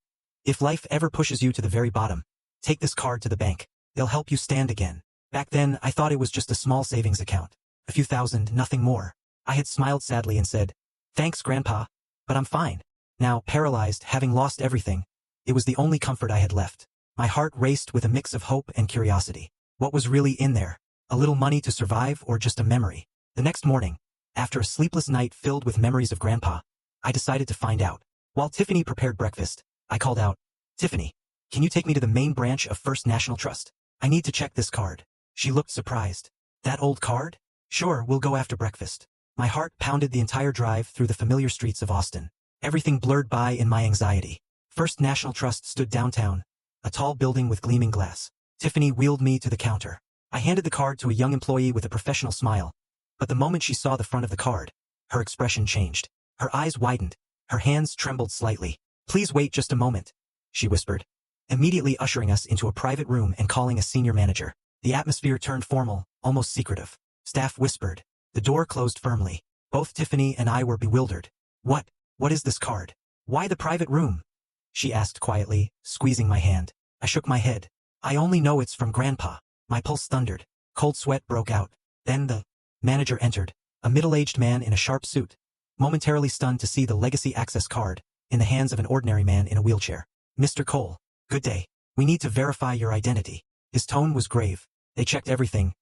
"If life ever pushes you to the very bottom, take this card to the bank. They'll help you stand again." Back then, I thought it was just a small savings account. A few thousand, nothing more. I had smiled sadly and said, "Thanks, Grandpa, but I'm fine." Now, paralyzed, having lost everything, it was the only comfort I had left. My heart raced with a mix of hope and curiosity. What was really in there? A little money to survive or just a memory? The next morning, after a sleepless night filled with memories of Grandpa, I decided to find out. While Tiffany prepared breakfast, I called out, "Tiffany, can you take me to the main branch of First National Trust? I need to check this card." She looked surprised. "That old card? Sure, we'll go after breakfast." My heart pounded the entire drive through the familiar streets of Austin. Everything blurred by in my anxiety. First National Trust stood downtown, a tall building with gleaming glass. Tiffany wheeled me to the counter. I handed the card to a young employee with a professional smile, but the moment she saw the front of the card, her expression changed. Her eyes widened, her hands trembled slightly. "Please wait just a moment," she whispered, immediately ushering us into a private room and calling a senior manager. The atmosphere turned formal, almost secretive. Staff whispered. The door closed firmly. Both Tiffany and I were bewildered. What is this card? Why the private room?" she asked quietly, squeezing my hand. I shook my head. "I only know it's from Grandpa." My pulse thundered. Cold sweat broke out. Then the manager entered, a middle-aged man in a sharp suit, momentarily stunned to see the legacy access card in the hands of an ordinary man in a wheelchair. "Mr. Cole, good day. We need to verify your identity." His tone was grave. They checked everything.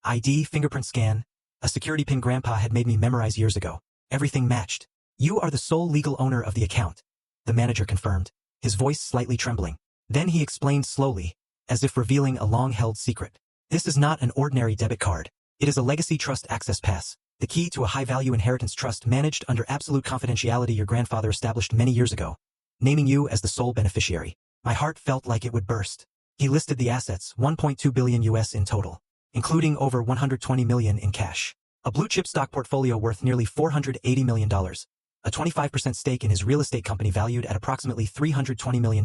ID, fingerprint scan, a security pin Grandpa had made me memorize years ago. Everything matched. "You are the sole legal owner of the account," the manager confirmed, his voice slightly trembling. Then he explained slowly, as if revealing a long-held secret. "This is not an ordinary debit card. It is a legacy trust access pass, the key to a high-value inheritance trust managed under absolute confidentiality your grandfather established many years ago, naming you as the sole beneficiary." My heart felt like it would burst. He listed the assets, $1.2 billion US in total, including over $120 million in cash. A blue-chip stock portfolio worth nearly $480 million. A 25% stake in his real estate company valued at approximately $320 million.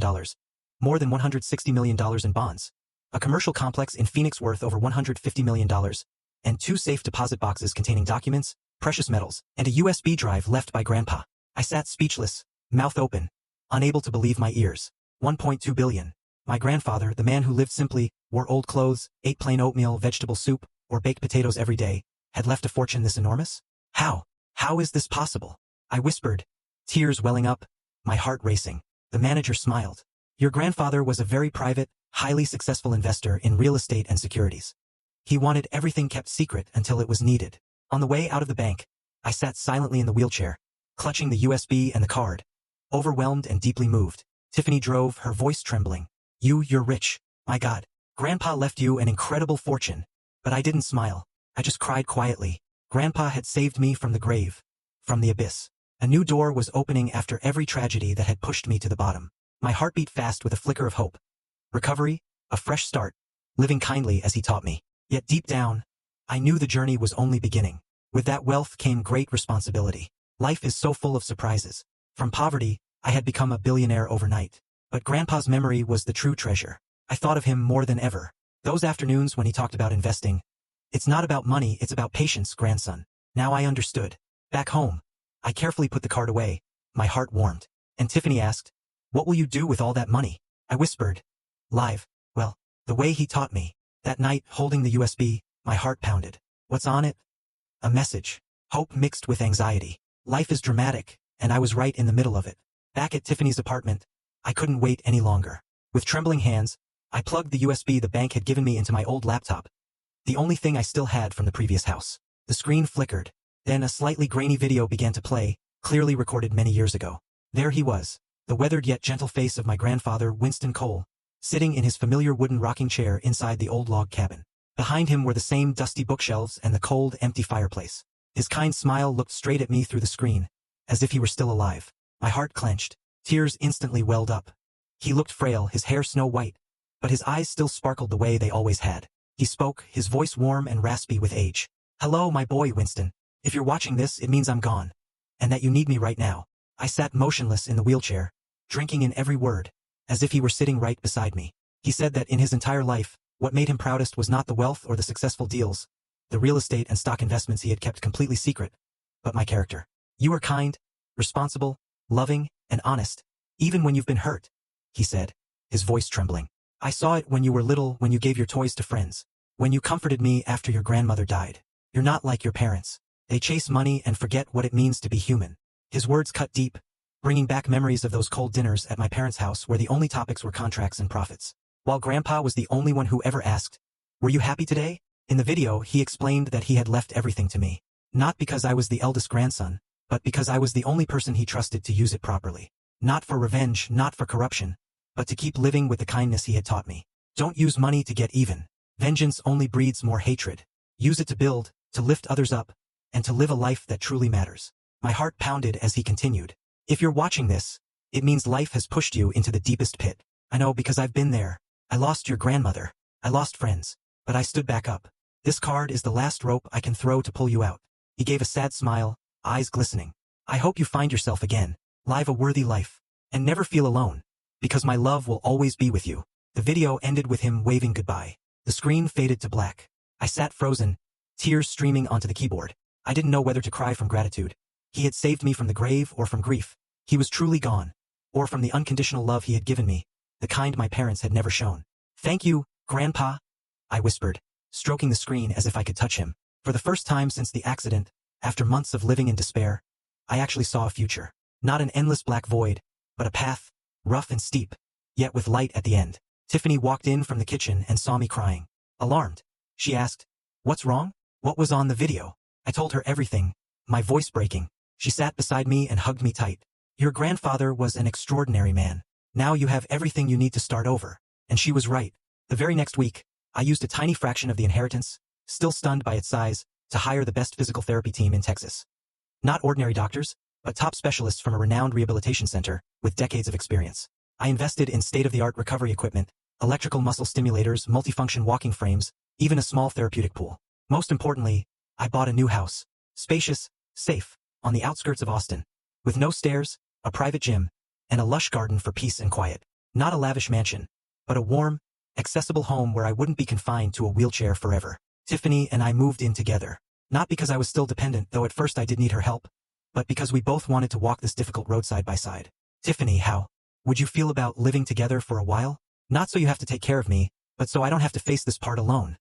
More than $160 million in bonds. A commercial complex in Phoenix worth over $150 million. And 2 safe deposit boxes containing documents, precious metals, and a USB drive left by Grandpa. I sat speechless, mouth open, unable to believe my ears. $1.2 billion. My grandfather, the man who lived simply, wore old clothes, ate plain oatmeal, vegetable soup, or baked potatoes every day, had left a fortune this enormous? How? How is this possible? I whispered, tears welling up, my heart racing. The manager smiled. Your grandfather was a very private, highly successful investor in real estate and securities. He wanted everything kept secret until it was needed. On the way out of the bank, I sat silently in the wheelchair, clutching the USB and the card, overwhelmed and deeply moved. Tiffany drove, her voice trembling. You're rich. My God. Grandpa left you an incredible fortune. But I didn't smile. I just cried quietly. Grandpa had saved me from the grave, from the abyss. A new door was opening after every tragedy that had pushed me to the bottom. My heart beat fast with a flicker of hope. Recovery, a fresh start, living kindly as he taught me. Yet deep down, I knew the journey was only beginning. With that wealth came great responsibility. Life is so full of surprises. From poverty, I had become a billionaire overnight. But Grandpa's memory was the true treasure. I thought of him more than ever. Those afternoons when he talked about investing. It's not about money, it's about patience, grandson. Now I understood. Back home, I carefully put the card away. My heart warmed. And Tiffany asked, what will you do with all that money? I whispered, live. Well, the way he taught me. That night, holding the USB, my heart pounded. What's on it? A message. Hope mixed with anxiety. Life is dramatic, and I was right in the middle of it. Back at Tiffany's apartment, I couldn't wait any longer. With trembling hands, I plugged the USB the bank had given me into my old laptop. The only thing I still had from the previous house. The screen flickered. Then a slightly grainy video began to play, clearly recorded many years ago. There he was, the weathered yet gentle face of my grandfather, Winston Cole, sitting in his familiar wooden rocking chair inside the old log cabin. Behind him were the same dusty bookshelves and the cold, empty fireplace. His kind smile looked straight at me through the screen, as if he were still alive. My heart clenched. Tears instantly welled up. He looked frail, his hair snow-white, but his eyes still sparkled the way they always had. He spoke, his voice warm and raspy with age. "Hello, my boy Winston. If you're watching this, it means I'm gone. And that you need me right now." I sat motionless in the wheelchair, drinking in every word, as if he were sitting right beside me. He said that in his entire life, what made him proudest was not the wealth or the successful deals, the real estate and stock investments he had kept completely secret, but my character. "You are kind, responsible, loving, and honest, even when you've been hurt," he said, his voice trembling. "I saw it when you were little, when you gave your toys to friends, when you comforted me after your grandmother died. You're not like your parents. They chase money and forget what it means to be human." His words cut deep, bringing back memories of those cold dinners at my parents' house where the only topics were contracts and profits. While Grandpa was the only one who ever asked, "Were you happy today?" In the video, he explained that he had left everything to me. Not because I was the eldest grandson, but because I was the only person he trusted to use it properly. Not for revenge, not for corruption, but to keep living with the kindness he had taught me. Don't use money to get even. Vengeance only breeds more hatred. Use it to build, to lift others up, and to live a life that truly matters. My heart pounded as he continued. "If you're watching this, it means life has pushed you into the deepest pit. I know because I've been there. I lost your grandmother. I lost friends. But I stood back up. This card is the last rope I can throw to pull you out." He gave a sad smile, eyes glistening. "I hope you find yourself again, live a worthy life, and never feel alone, because my love will always be with you." The video ended with him waving goodbye. The screen faded to black. I sat frozen, tears streaming onto the keyboard. I didn't know whether to cry from gratitude. He had saved me from the grave or from grief. He was truly gone. Or from the unconditional love he had given me, the kind my parents had never shown. "Thank you, Grandpa," I whispered, stroking the screen as if I could touch him. For the first time since the accident, after months of living in despair, I actually saw a future. Not an endless black void, but a path, rough and steep, yet with light at the end. Tiffany walked in from the kitchen and saw me crying. Alarmed, she asked, "What's wrong?" "What was on the video?" I told her everything, my voice breaking. She sat beside me and hugged me tight. "Your grandfather was an extraordinary man. Now you have everything you need to start over." And she was right. The very next week, I used a tiny fraction of the inheritance, still stunned by its size, to hire the best physical therapy team in Texas. Not ordinary doctors, but top specialists from a renowned rehabilitation center with decades of experience. I invested in state-of-the-art recovery equipment, electrical muscle stimulators, multifunction walking frames, even a small therapeutic pool. Most importantly, I bought a new house. Spacious, safe, on the outskirts of Austin. With no stairs, a private gym, and a lush garden for peace and quiet. Not a lavish mansion, but a warm, accessible home where I wouldn't be confined to a wheelchair forever. Tiffany and I moved in together. Not because I was still dependent, though at first I did need her help, but because we both wanted to walk this difficult road side by side. "Tiffany, how would you feel about living together for a while? Not so you have to take care of me, but so I don't have to face this part alone,"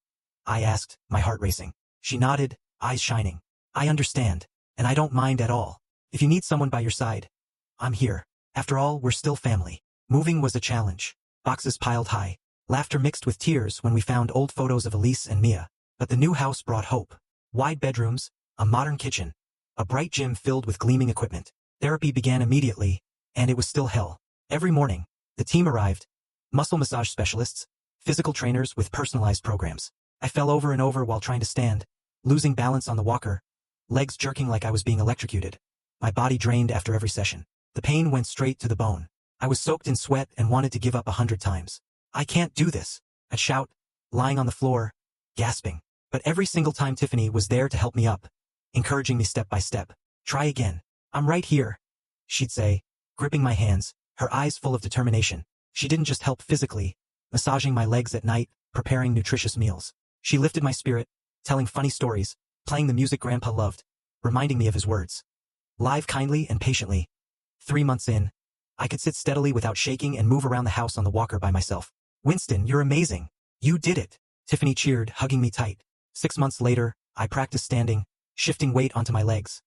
I asked, my heart racing. She nodded, eyes shining. "I understand, and I don't mind at all. If you need someone by your side, I'm here. After all, we're still family." Moving was a challenge. Boxes piled high. Laughter mixed with tears when we found old photos of Elise and Mia. But the new house brought hope. Wide bedrooms, a modern kitchen, a bright gym filled with gleaming equipment. Therapy began immediately, and it was still hell. Every morning, the team arrived. Muscle massage specialists, physical trainers with personalized programs. I fell over and over while trying to stand, losing balance on the walker, legs jerking like I was being electrocuted. My body drained after every session. The pain went straight to the bone. I was soaked in sweat and wanted to give up 100 times. "I can't do this," I'd shout, lying on the floor, gasping. But every single time Tiffany was there to help me up, encouraging me step by step. "Try again. I'm right here," she'd say, gripping my hands, her eyes full of determination. She didn't just help physically, massaging my legs at night, preparing nutritious meals. She lifted my spirit, telling funny stories, playing the music Grandpa loved, reminding me of his words. Live kindly and patiently. 3 months in, I could sit steadily without shaking and move around the house on the walker by myself. "Winston, you're amazing. You did it," Tiffany cheered, hugging me tight. 6 months later, I practiced standing, shifting weight onto my legs.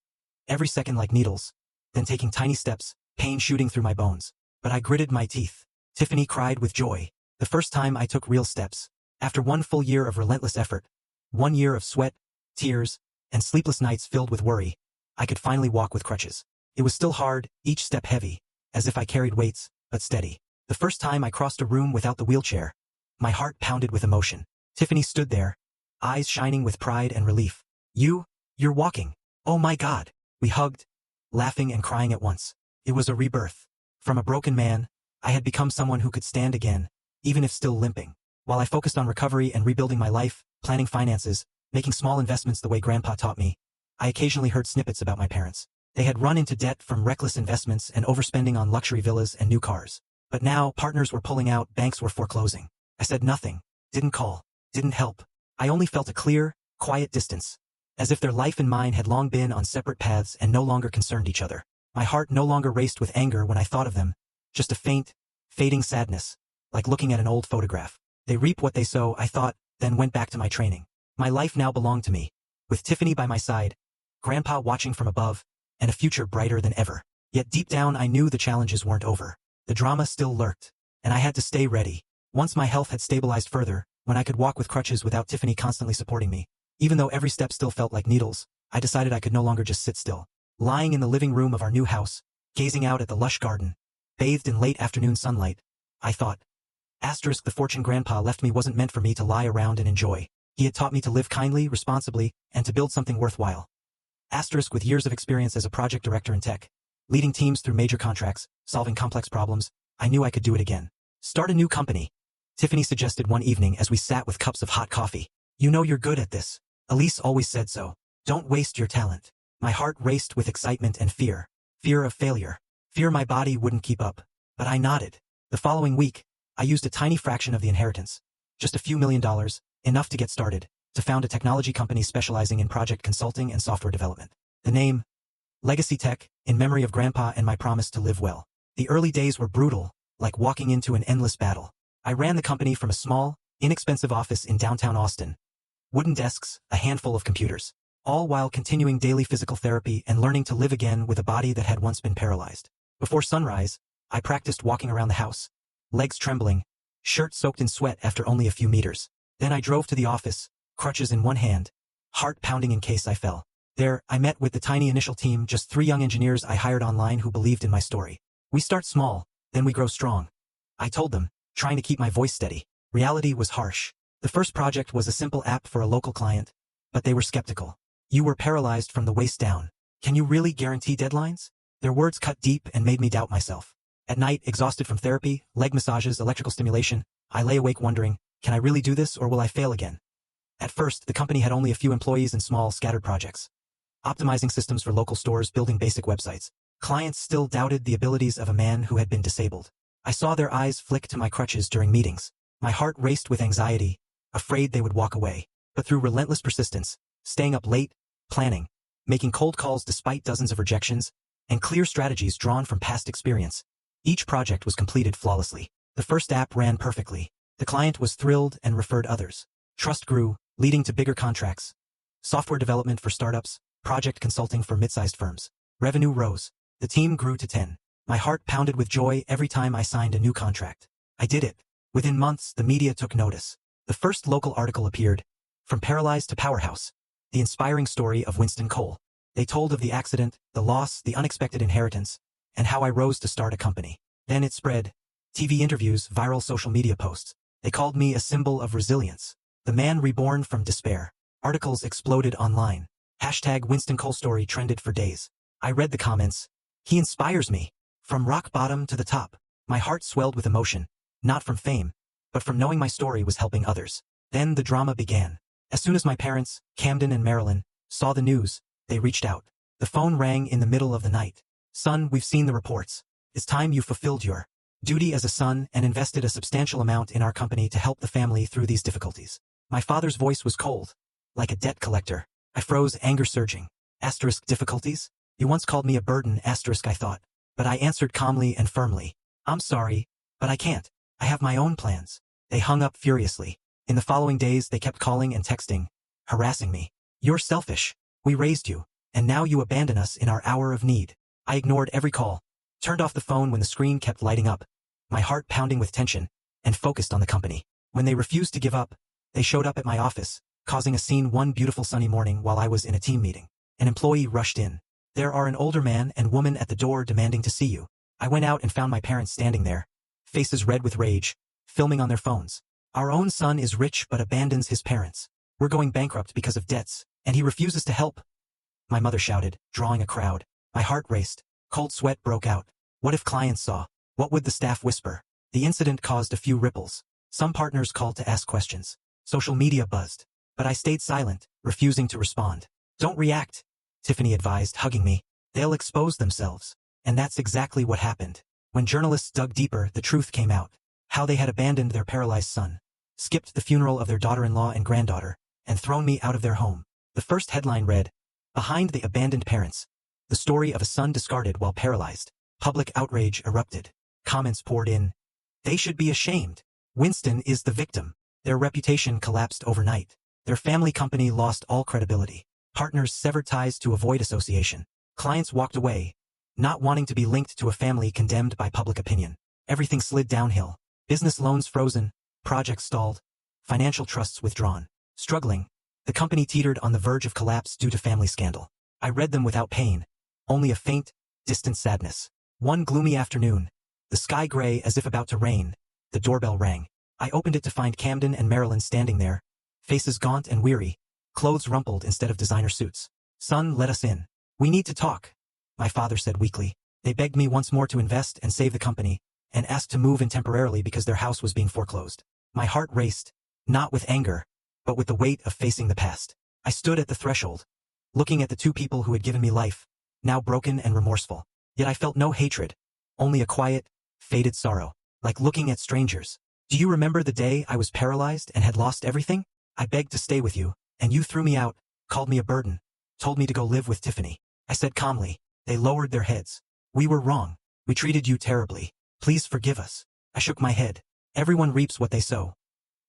Every second like needles, then taking tiny steps, pain shooting through my bones. But I gritted my teeth. Tiffany cried with joy. The first time I took real steps. After 1 full year of relentless effort, 1 year of sweat, tears, and sleepless nights filled with worry, I could finally walk with crutches. It was still hard, each step heavy, as if I carried weights, but steady. The first time I crossed a room without the wheelchair, my heart pounded with emotion. Tiffany stood there, eyes shining with pride and relief. You're walking. Oh my God. We hugged, laughing and crying at once. It was a rebirth. From a broken man, I had become someone who could stand again, even if still limping. While I focused on recovery and rebuilding my life, planning finances, making small investments the way Grandpa taught me, I occasionally heard snippets about my parents. They had run into debt from reckless investments and overspending on luxury villas and new cars. But now, partners were pulling out, banks were foreclosing. I said nothing, didn't call, didn't help. I only felt a clear, quiet distance, as if their life and mine had long been on separate paths and no longer concerned each other. My heart no longer raced with anger when I thought of them, just a faint, fading sadness, like looking at an old photograph. They reap what they sow, I thought, then went back to my training. My life now belonged to me, with Tiffany by my side, Grandpa watching from above, and a future brighter than ever. Yet deep down I knew the challenges weren't over. The drama still lurked, and I had to stay ready. Once my health had stabilized further, when I could walk with crutches without Tiffany constantly supporting me, even though every step still felt like needles, I decided I could no longer just sit still. Lying in the living room of our new house, gazing out at the lush garden, bathed in late afternoon sunlight, I thought, the fortune Grandpa left me wasn't meant for me to lie around and enjoy. He had taught me to live kindly, responsibly, and to build something worthwhile. With years of experience as a project director in tech, leading teams through major contracts, solving complex problems, I knew I could do it again. Start a new company, Tiffany suggested one evening as we sat with cups of hot coffee. You know you're good at this. Elise always said so. Don't waste your talent. My heart raced with excitement and fear. Fear of failure. Fear my body wouldn't keep up. But I nodded. The following week, I used a tiny fraction of the inheritance, just a few $1,000,000, enough to get started, to found a technology company specializing in project consulting and software development. The name, Legacy Tech, in memory of Grandpa and my promise to live well. The early days were brutal, like walking into an endless battle. I ran the company from a small, inexpensive office in downtown Austin. Wooden desks, a handful of computers, all while continuing daily physical therapy and learning to live again with a body that had once been paralyzed. Before sunrise, I practiced walking around the house, legs trembling, shirt soaked in sweat after only a few meters. Then I drove to the office, crutches in one hand, heart pounding in case I fell. There, I met with the tiny initial team, just 3 young engineers I hired online who believed in my story. We start small, then we grow strong, I told them, trying to keep my voice steady. Reality was harsh. The first project was a simple app for a local client, but they were skeptical. You were paralyzed from the waist down. Can you really guarantee deadlines? Their words cut deep and made me doubt myself. At night, exhausted from therapy, leg massages, electrical stimulation, I lay awake wondering, can I really do this or will I fail again? At first, the company had only a few employees and small, scattered projects. Optimizing systems for local stores, building basic websites. Clients still doubted the abilities of a man who had been disabled. I saw their eyes flick to my crutches during meetings. My heart raced with anxiety, afraid they would walk away. But through relentless persistence, staying up late, planning, making cold calls despite dozens of rejections, and clear strategies drawn from past experience, each project was completed flawlessly. The first app ran perfectly. The client was thrilled and referred others. Trust grew, leading to bigger contracts. Software development for startups, project consulting for mid-sized firms. Revenue rose. The team grew to 10. My heart pounded with joy every time I signed a new contract. I did it. Within months, the media took notice. The first local article appeared, From Paralyzed to Powerhouse, the inspiring story of Winston Cole. They told of the accident, the loss, the unexpected inheritance, and how I rose to start a company. Then it spread. TV interviews, viral social media posts. They called me a symbol of resilience. The man reborn from despair. Articles exploded online. Hashtag Winston Cole story trended for days. I read the comments. He inspires me. From rock bottom to the top. My heart swelled with emotion, not from fame, but from knowing my story was helping others. Then the drama began. As soon as my parents, Camden and Marilyn, saw the news, they reached out. The phone rang in the middle of the night. Son, we've seen the reports. It's time you fulfilled your duty as a son and invested a substantial amount in our company to help the family through these difficulties. My father's voice was cold, like a debt collector. I froze, anger surging. Difficulties? You once called me a burden, I thought. But I answered calmly and firmly. I'm sorry, but I can't. I have my own plans. They hung up furiously. In the following days, they kept calling and texting, harassing me. You're selfish. We raised you, and now you abandon us in our hour of need. I ignored every call, turned off the phone when the screen kept lighting up, my heart pounding with tension, and focused on the company. When they refused to give up, they showed up at my office, causing a scene one beautiful sunny morning while I was in a team meeting. An employee rushed in. There are an older man and woman at the door demanding to see you. I went out and found my parents standing there, faces red with rage, filming on their phones. Our own son is rich but abandons his parents. We're going bankrupt because of debts, and he refuses to help. My mother shouted, drawing a crowd. My heart raced. Cold sweat broke out. What if clients saw? What would the staff whisper? The incident caused a few ripples. Some partners called to ask questions. Social media buzzed. But I stayed silent, refusing to respond. Don't react, Tiffany advised, hugging me. They'll expose themselves. And that's exactly what happened. When journalists dug deeper, the truth came out. How they had abandoned their paralyzed son, skipped the funeral of their daughter-in-law and granddaughter, and thrown me out of their home. The first headline read, "Behind the Abandoned Parents. The story of a son discarded while paralyzed." Public outrage erupted. Comments poured in. They should be ashamed. Winston is the victim. Their reputation collapsed overnight. Their family company lost all credibility. Partners severed ties to avoid association. Clients walked away, not wanting to be linked to a family condemned by public opinion. Everything slid downhill. Business loans frozen, projects stalled, financial trusts withdrawn. Struggling, the company teetered on the verge of collapse due to family scandal. I read them without pain, only a faint, distant sadness. One gloomy afternoon, the sky gray as if about to rain, the doorbell rang. I opened it to find Camden and Marilyn standing there, faces gaunt and weary, clothes rumpled instead of designer suits. "Son, let us in. We need to talk," my father said weakly. They begged me once more to invest and save the company, and asked to move in temporarily because their house was being foreclosed. My heart raced, not with anger, but with the weight of facing the past. I stood at the threshold, looking at the two people who had given me life, now broken and remorseful. Yet I felt no hatred, only a quiet, faded sorrow, like looking at strangers. "Do you remember the day I was paralyzed and had lost everything? I begged to stay with you, and you threw me out, called me a burden, told me to go live with Tiffany." I said calmly. They lowered their heads. "We were wrong. We treated you terribly. Please forgive us." I shook my head. "Everyone reaps what they sow.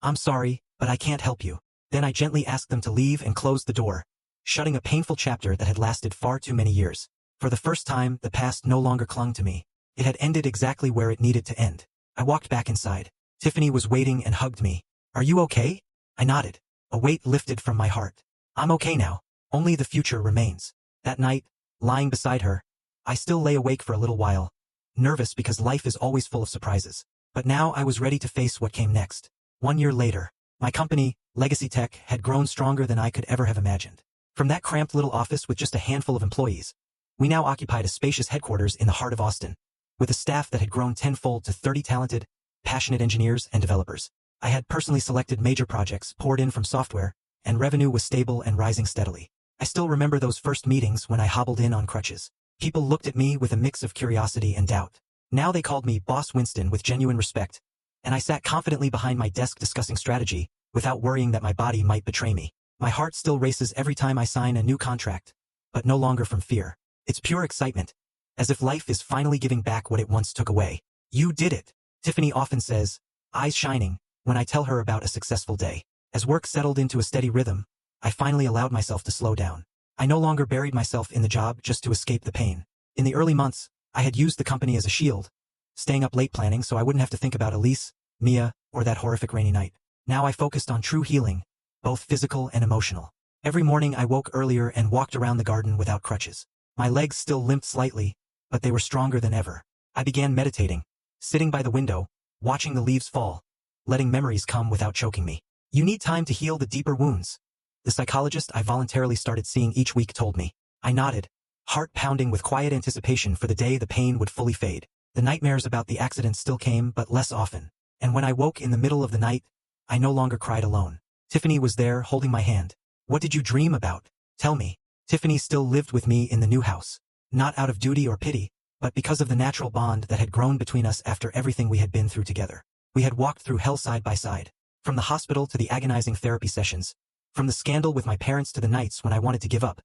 I'm sorry, but I can't help you." Then I gently asked them to leave and closed the door, shutting a painful chapter that had lasted far too many years. For the first time, the past no longer clung to me. It had ended exactly where it needed to end. I walked back inside. Tiffany was waiting and hugged me. "Are you okay?" I nodded. A weight lifted from my heart. "I'm okay now. Only the future remains." That night, lying beside her, I still lay awake for a little while, nervous because life is always full of surprises. But now I was ready to face what came next. 1 year later, my company, Legacy Tech, had grown stronger than I could ever have imagined. From that cramped little office with just a handful of employees, we now occupied a spacious headquarters in the heart of Austin, with a staff that had grown tenfold to 30 talented, passionate engineers and developers. I had personally selected major projects poured in from software, and revenue was stable and rising steadily. I still remember those first meetings when I hobbled in on crutches. People looked at me with a mix of curiosity and doubt. Now they called me Boss Winston with genuine respect, and I sat confidently behind my desk discussing strategy, without worrying that my body might betray me. My heart still races every time I sign a new contract, but no longer from fear. It's pure excitement, as if life is finally giving back what it once took away. "You did it," Tiffany often says, eyes shining, when I tell her about a successful day. As work settled into a steady rhythm, I finally allowed myself to slow down. I no longer buried myself in the job just to escape the pain. In the early months, I had used the company as a shield, staying up late planning so I wouldn't have to think about Elise, Mia, or that horrific rainy night. Now I focused on true healing, both physical and emotional. Every morning I woke earlier and walked around the garden without crutches. My legs still limped slightly, but they were stronger than ever. I began meditating, sitting by the window, watching the leaves fall, letting memories come without choking me. "You need time to heal the deeper wounds," the psychologist I voluntarily started seeing each week told me. I nodded, heart pounding with quiet anticipation for the day the pain would fully fade. The nightmares about the accident still came, but less often. And when I woke in the middle of the night, I no longer cried alone. Tiffany was there, holding my hand. "What did you dream about? Tell me." Tiffany still lived with me in the new house, not out of duty or pity, but because of the natural bond that had grown between us after everything we had been through together. We had walked through hell side by side, from the hospital to the agonizing therapy sessions, from the scandal with my parents to the nights when I wanted to give up.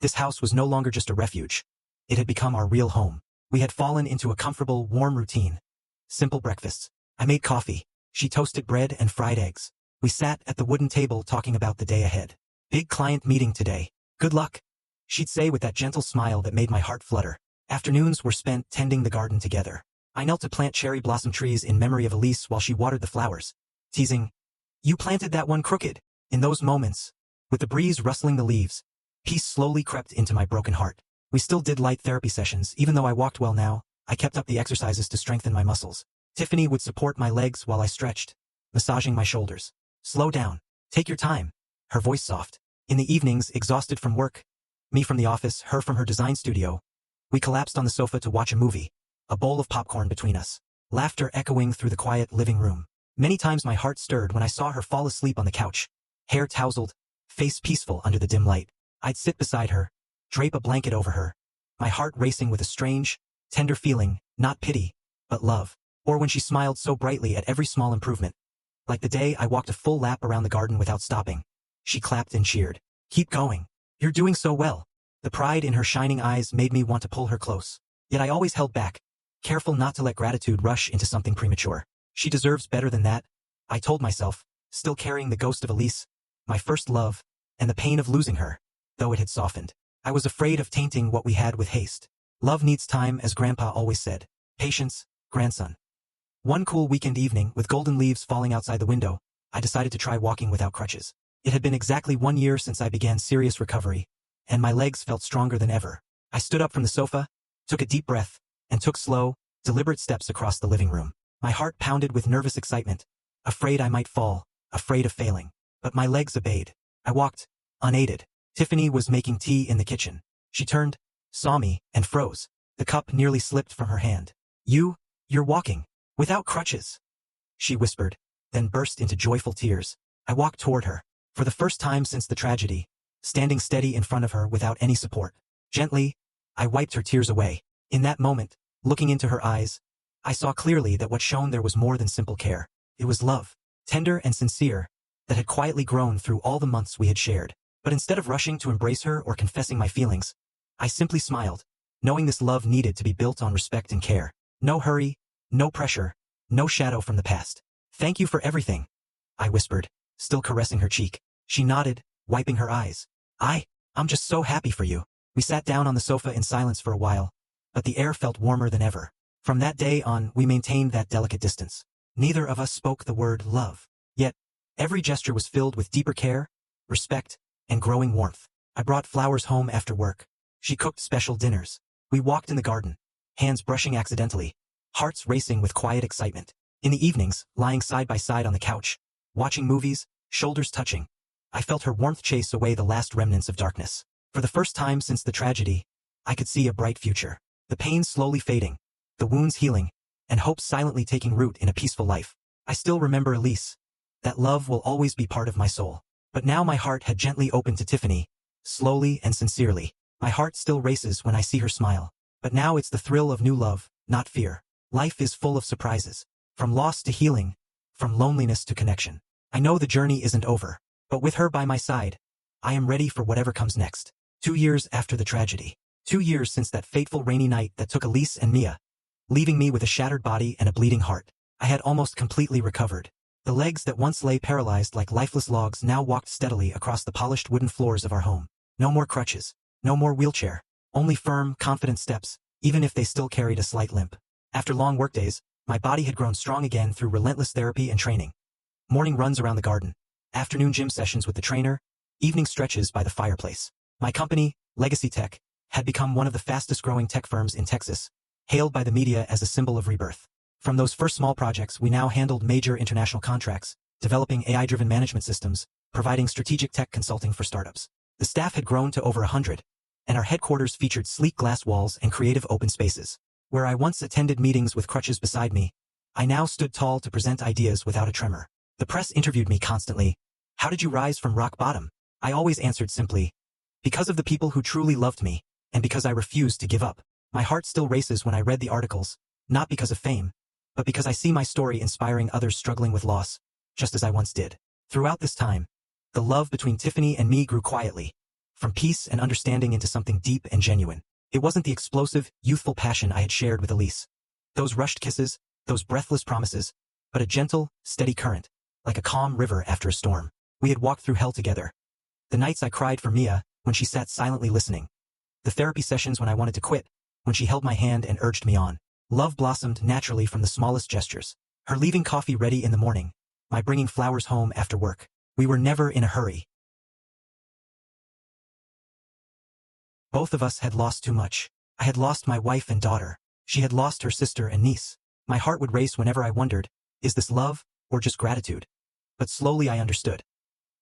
This house was no longer just a refuge. It had become our real home. We had fallen into a comfortable, warm routine. Simple breakfasts. I made coffee. She toasted bread and fried eggs. We sat at the wooden table talking about the day ahead. "Big client meeting today. Good luck," she'd say with that gentle smile that made my heart flutter. Afternoons were spent tending the garden together. I knelt to plant cherry blossom trees in memory of Elise while she watered the flowers, teasing, "You planted that one crooked." In those moments, with the breeze rustling the leaves, peace slowly crept into my broken heart. We still did light therapy sessions. Even though I walked well now, I kept up the exercises to strengthen my muscles. Tiffany would support my legs while I stretched, massaging my shoulders. "Slow down. Take your time," her voice soft. In the evenings, exhausted from work, me from the office, her from her design studio, we collapsed on the sofa to watch a movie, a bowl of popcorn between us, laughter echoing through the quiet living room. Many times my heart stirred when I saw her fall asleep on the couch, hair tousled, face peaceful under the dim light. I'd sit beside her, drape a blanket over her, my heart racing with a strange, tender feeling, not pity, but love. Or when she smiled so brightly at every small improvement. Like the day I walked a full lap around the garden without stopping. She clapped and cheered. Keep going. You're doing so well. The pride in her shining eyes made me want to pull her close. Yet I always held back, careful not to let gratitude rush into something premature. She deserves better than that, I told myself, still carrying the ghost of Elise, my first love, and the pain of losing her, though it had softened. I was afraid of tainting what we had with haste. Love needs time, as Grandpa always said. Patience, grandson. One cool weekend evening, with golden leaves falling outside the window, I decided to try walking without crutches. It had been exactly 1 year since I began serious recovery, and my legs felt stronger than ever. I stood up from the sofa, took a deep breath, and took slow, deliberate steps across the living room. My heart pounded with nervous excitement, afraid I might fall, afraid of failing. But my legs obeyed. I walked, unaided. Tiffany was making tea in the kitchen. She turned, saw me, and froze. The cup nearly slipped from her hand. You're walking. Without crutches, she whispered, then burst into joyful tears. I walked toward her, for the first time since the tragedy, standing steady in front of her without any support. Gently, I wiped her tears away. In that moment, looking into her eyes, I saw clearly that what shone there was more than simple care. It was love, tender and sincere, that had quietly grown through all the months we had shared. But instead of rushing to embrace her or confessing my feelings, I simply smiled, knowing this love needed to be built on respect and care. No hurry, no pressure, no shadow from the past. Thank you for everything, I whispered, still caressing her cheek. She nodded, wiping her eyes. I'm just so happy for you. We sat down on the sofa in silence for a while, but the air felt warmer than ever. From that day on, we maintained that delicate distance. Neither of us spoke the word love. Yet, every gesture was filled with deeper care, respect, and growing warmth. I brought flowers home after work. She cooked special dinners. We walked in the garden, hands brushing accidentally, hearts racing with quiet excitement. In the evenings, lying side by side on the couch, watching movies, shoulders touching, I felt her warmth chase away the last remnants of darkness. For the first time since the tragedy, I could see a bright future. The pain slowly fading, the wounds healing, and hope silently taking root in a peaceful life. I still remember Elise. That love will always be part of my soul. But now my heart had gently opened to Tiffany, slowly and sincerely. My heart still races when I see her smile. But now it's the thrill of new love, not fear. Life is full of surprises. From loss to healing, from loneliness to connection. I know the journey isn't over, but with her by my side, I am ready for whatever comes next. 2 years after the tragedy. 2 years since that fateful rainy night that took Elise and Mia, leaving me with a shattered body and a bleeding heart. I had almost completely recovered. The legs that once lay paralyzed like lifeless logs now walked steadily across the polished wooden floors of our home. No more crutches, no more wheelchair, only firm, confident steps, even if they still carried a slight limp. After long workdays, my body had grown strong again through relentless therapy and training. Morning runs around the garden, afternoon gym sessions with the trainer, evening stretches by the fireplace. My company, Legacy Tech, had become one of the fastest-growing tech firms in Texas, hailed by the media as a symbol of rebirth. From those first small projects, we now handled major international contracts, developing AI-driven management systems, providing strategic tech consulting for startups. The staff had grown to over 100, and our headquarters featured sleek glass walls and creative open spaces. Where I once attended meetings with crutches beside me, I now stood tall to present ideas without a tremor. The press interviewed me constantly. How did you rise from rock bottom? I always answered simply, because of the people who truly loved me, and because I refused to give up. My heart still races when I read the articles, not because of fame, but because I see my story inspiring others struggling with loss, just as I once did. Throughout this time, the love between Tiffany and me grew quietly, from peace and understanding into something deep and genuine. It wasn't the explosive, youthful passion I had shared with Elise, those rushed kisses, those breathless promises, but a gentle, steady current, like a calm river after a storm. We had walked through hell together. The nights I cried for Mia, when she sat silently listening. The therapy sessions when I wanted to quit, when she held my hand and urged me on. Love blossomed naturally from the smallest gestures. Her leaving coffee ready in the morning, my bringing flowers home after work. We were never in a hurry. Both of us had lost too much. I had lost my wife and daughter. She had lost her sister and niece. My heart would race whenever I wondered, is this love, or just gratitude? But slowly I understood.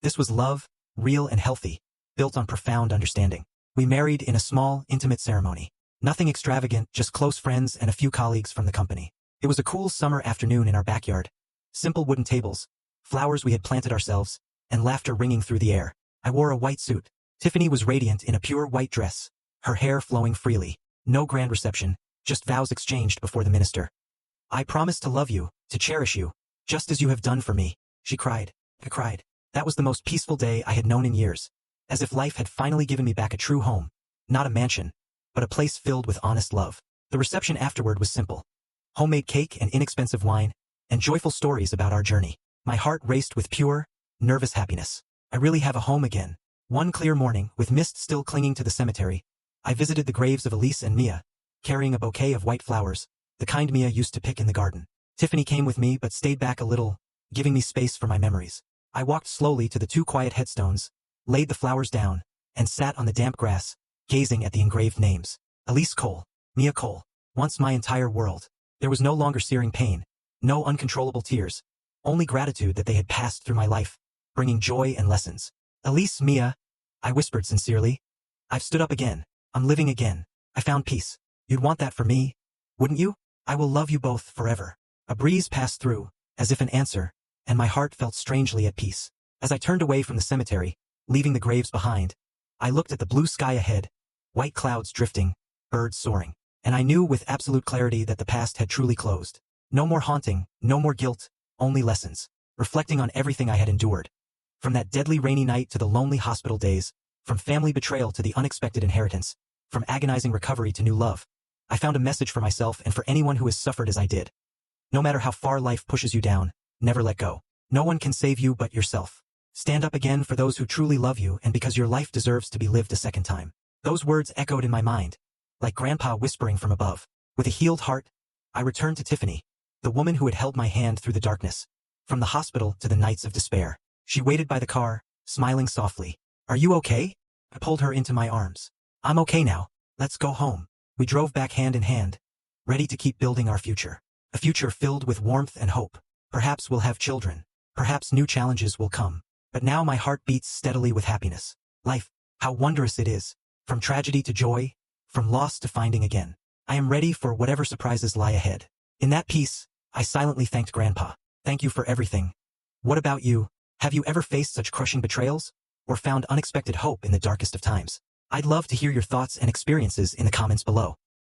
This was love, real and healthy, built on profound understanding. We married in a small, intimate ceremony. Nothing extravagant, just close friends and a few colleagues from the company. It was a cool summer afternoon in our backyard. Simple wooden tables, flowers we had planted ourselves, and laughter ringing through the air. I wore a white suit. Tiffany was radiant in a pure white dress, her hair flowing freely. No grand reception, just vows exchanged before the minister. I promise to love you, to cherish you, just as you have done for me, she cried. I cried. That was the most peaceful day I had known in years. As if life had finally given me back a true home. Not a mansion, but a place filled with honest love. The reception afterward was simple. Homemade cake and inexpensive wine, and joyful stories about our journey. My heart raced with pure, nervous happiness. I really have a home again. One clear morning, with mist still clinging to the cemetery, I visited the graves of Elise and Mia, carrying a bouquet of white flowers, the kind Mia used to pick in the garden. Tiffany came with me but stayed back a little, giving me space for my memories. I walked slowly to the two quiet headstones, laid the flowers down, and sat on the damp grass, gazing at the engraved names. Elise Cole, Mia Cole, once my entire world. There was no longer searing pain, no uncontrollable tears, only gratitude that they had passed through my life, bringing joy and lessons. Elise, Mia, I whispered sincerely. I've stood up again. I'm living again. I found peace. You'd want that for me, wouldn't you? I will love you both forever. A breeze passed through, as if an answer, and my heart felt strangely at peace. As I turned away from the cemetery, leaving the graves behind, I looked at the blue sky ahead, white clouds drifting, birds soaring, and I knew with absolute clarity that the past had truly closed. No more haunting, no more guilt, only lessons. Reflecting on everything I had endured. From that deadly rainy night to the lonely hospital days, from family betrayal to the unexpected inheritance, from agonizing recovery to new love, I found a message for myself and for anyone who has suffered as I did. No matter how far life pushes you down, never let go. No one can save you but yourself. Stand up again for those who truly love you and because your life deserves to be lived a second time. Those words echoed in my mind, like Grandpa whispering from above. With a healed heart, I returned to Tiffany, the woman who had held my hand through the darkness, from the hospital to the nights of despair. She waited by the car, smiling softly. Are you okay? I pulled her into my arms. I'm okay now. Let's go home. We drove back hand in hand, ready to keep building our future. A future filled with warmth and hope. Perhaps we'll have children. Perhaps new challenges will come. But now my heart beats steadily with happiness. Life, how wondrous it is. From tragedy to joy, from loss to finding again. I am ready for whatever surprises lie ahead. In that peace, I silently thanked Grandpa. Thank you for everything. What about you? Have you ever faced such crushing betrayals? Or found unexpected hope in the darkest of times? I'd love to hear your thoughts and experiences in the comments below.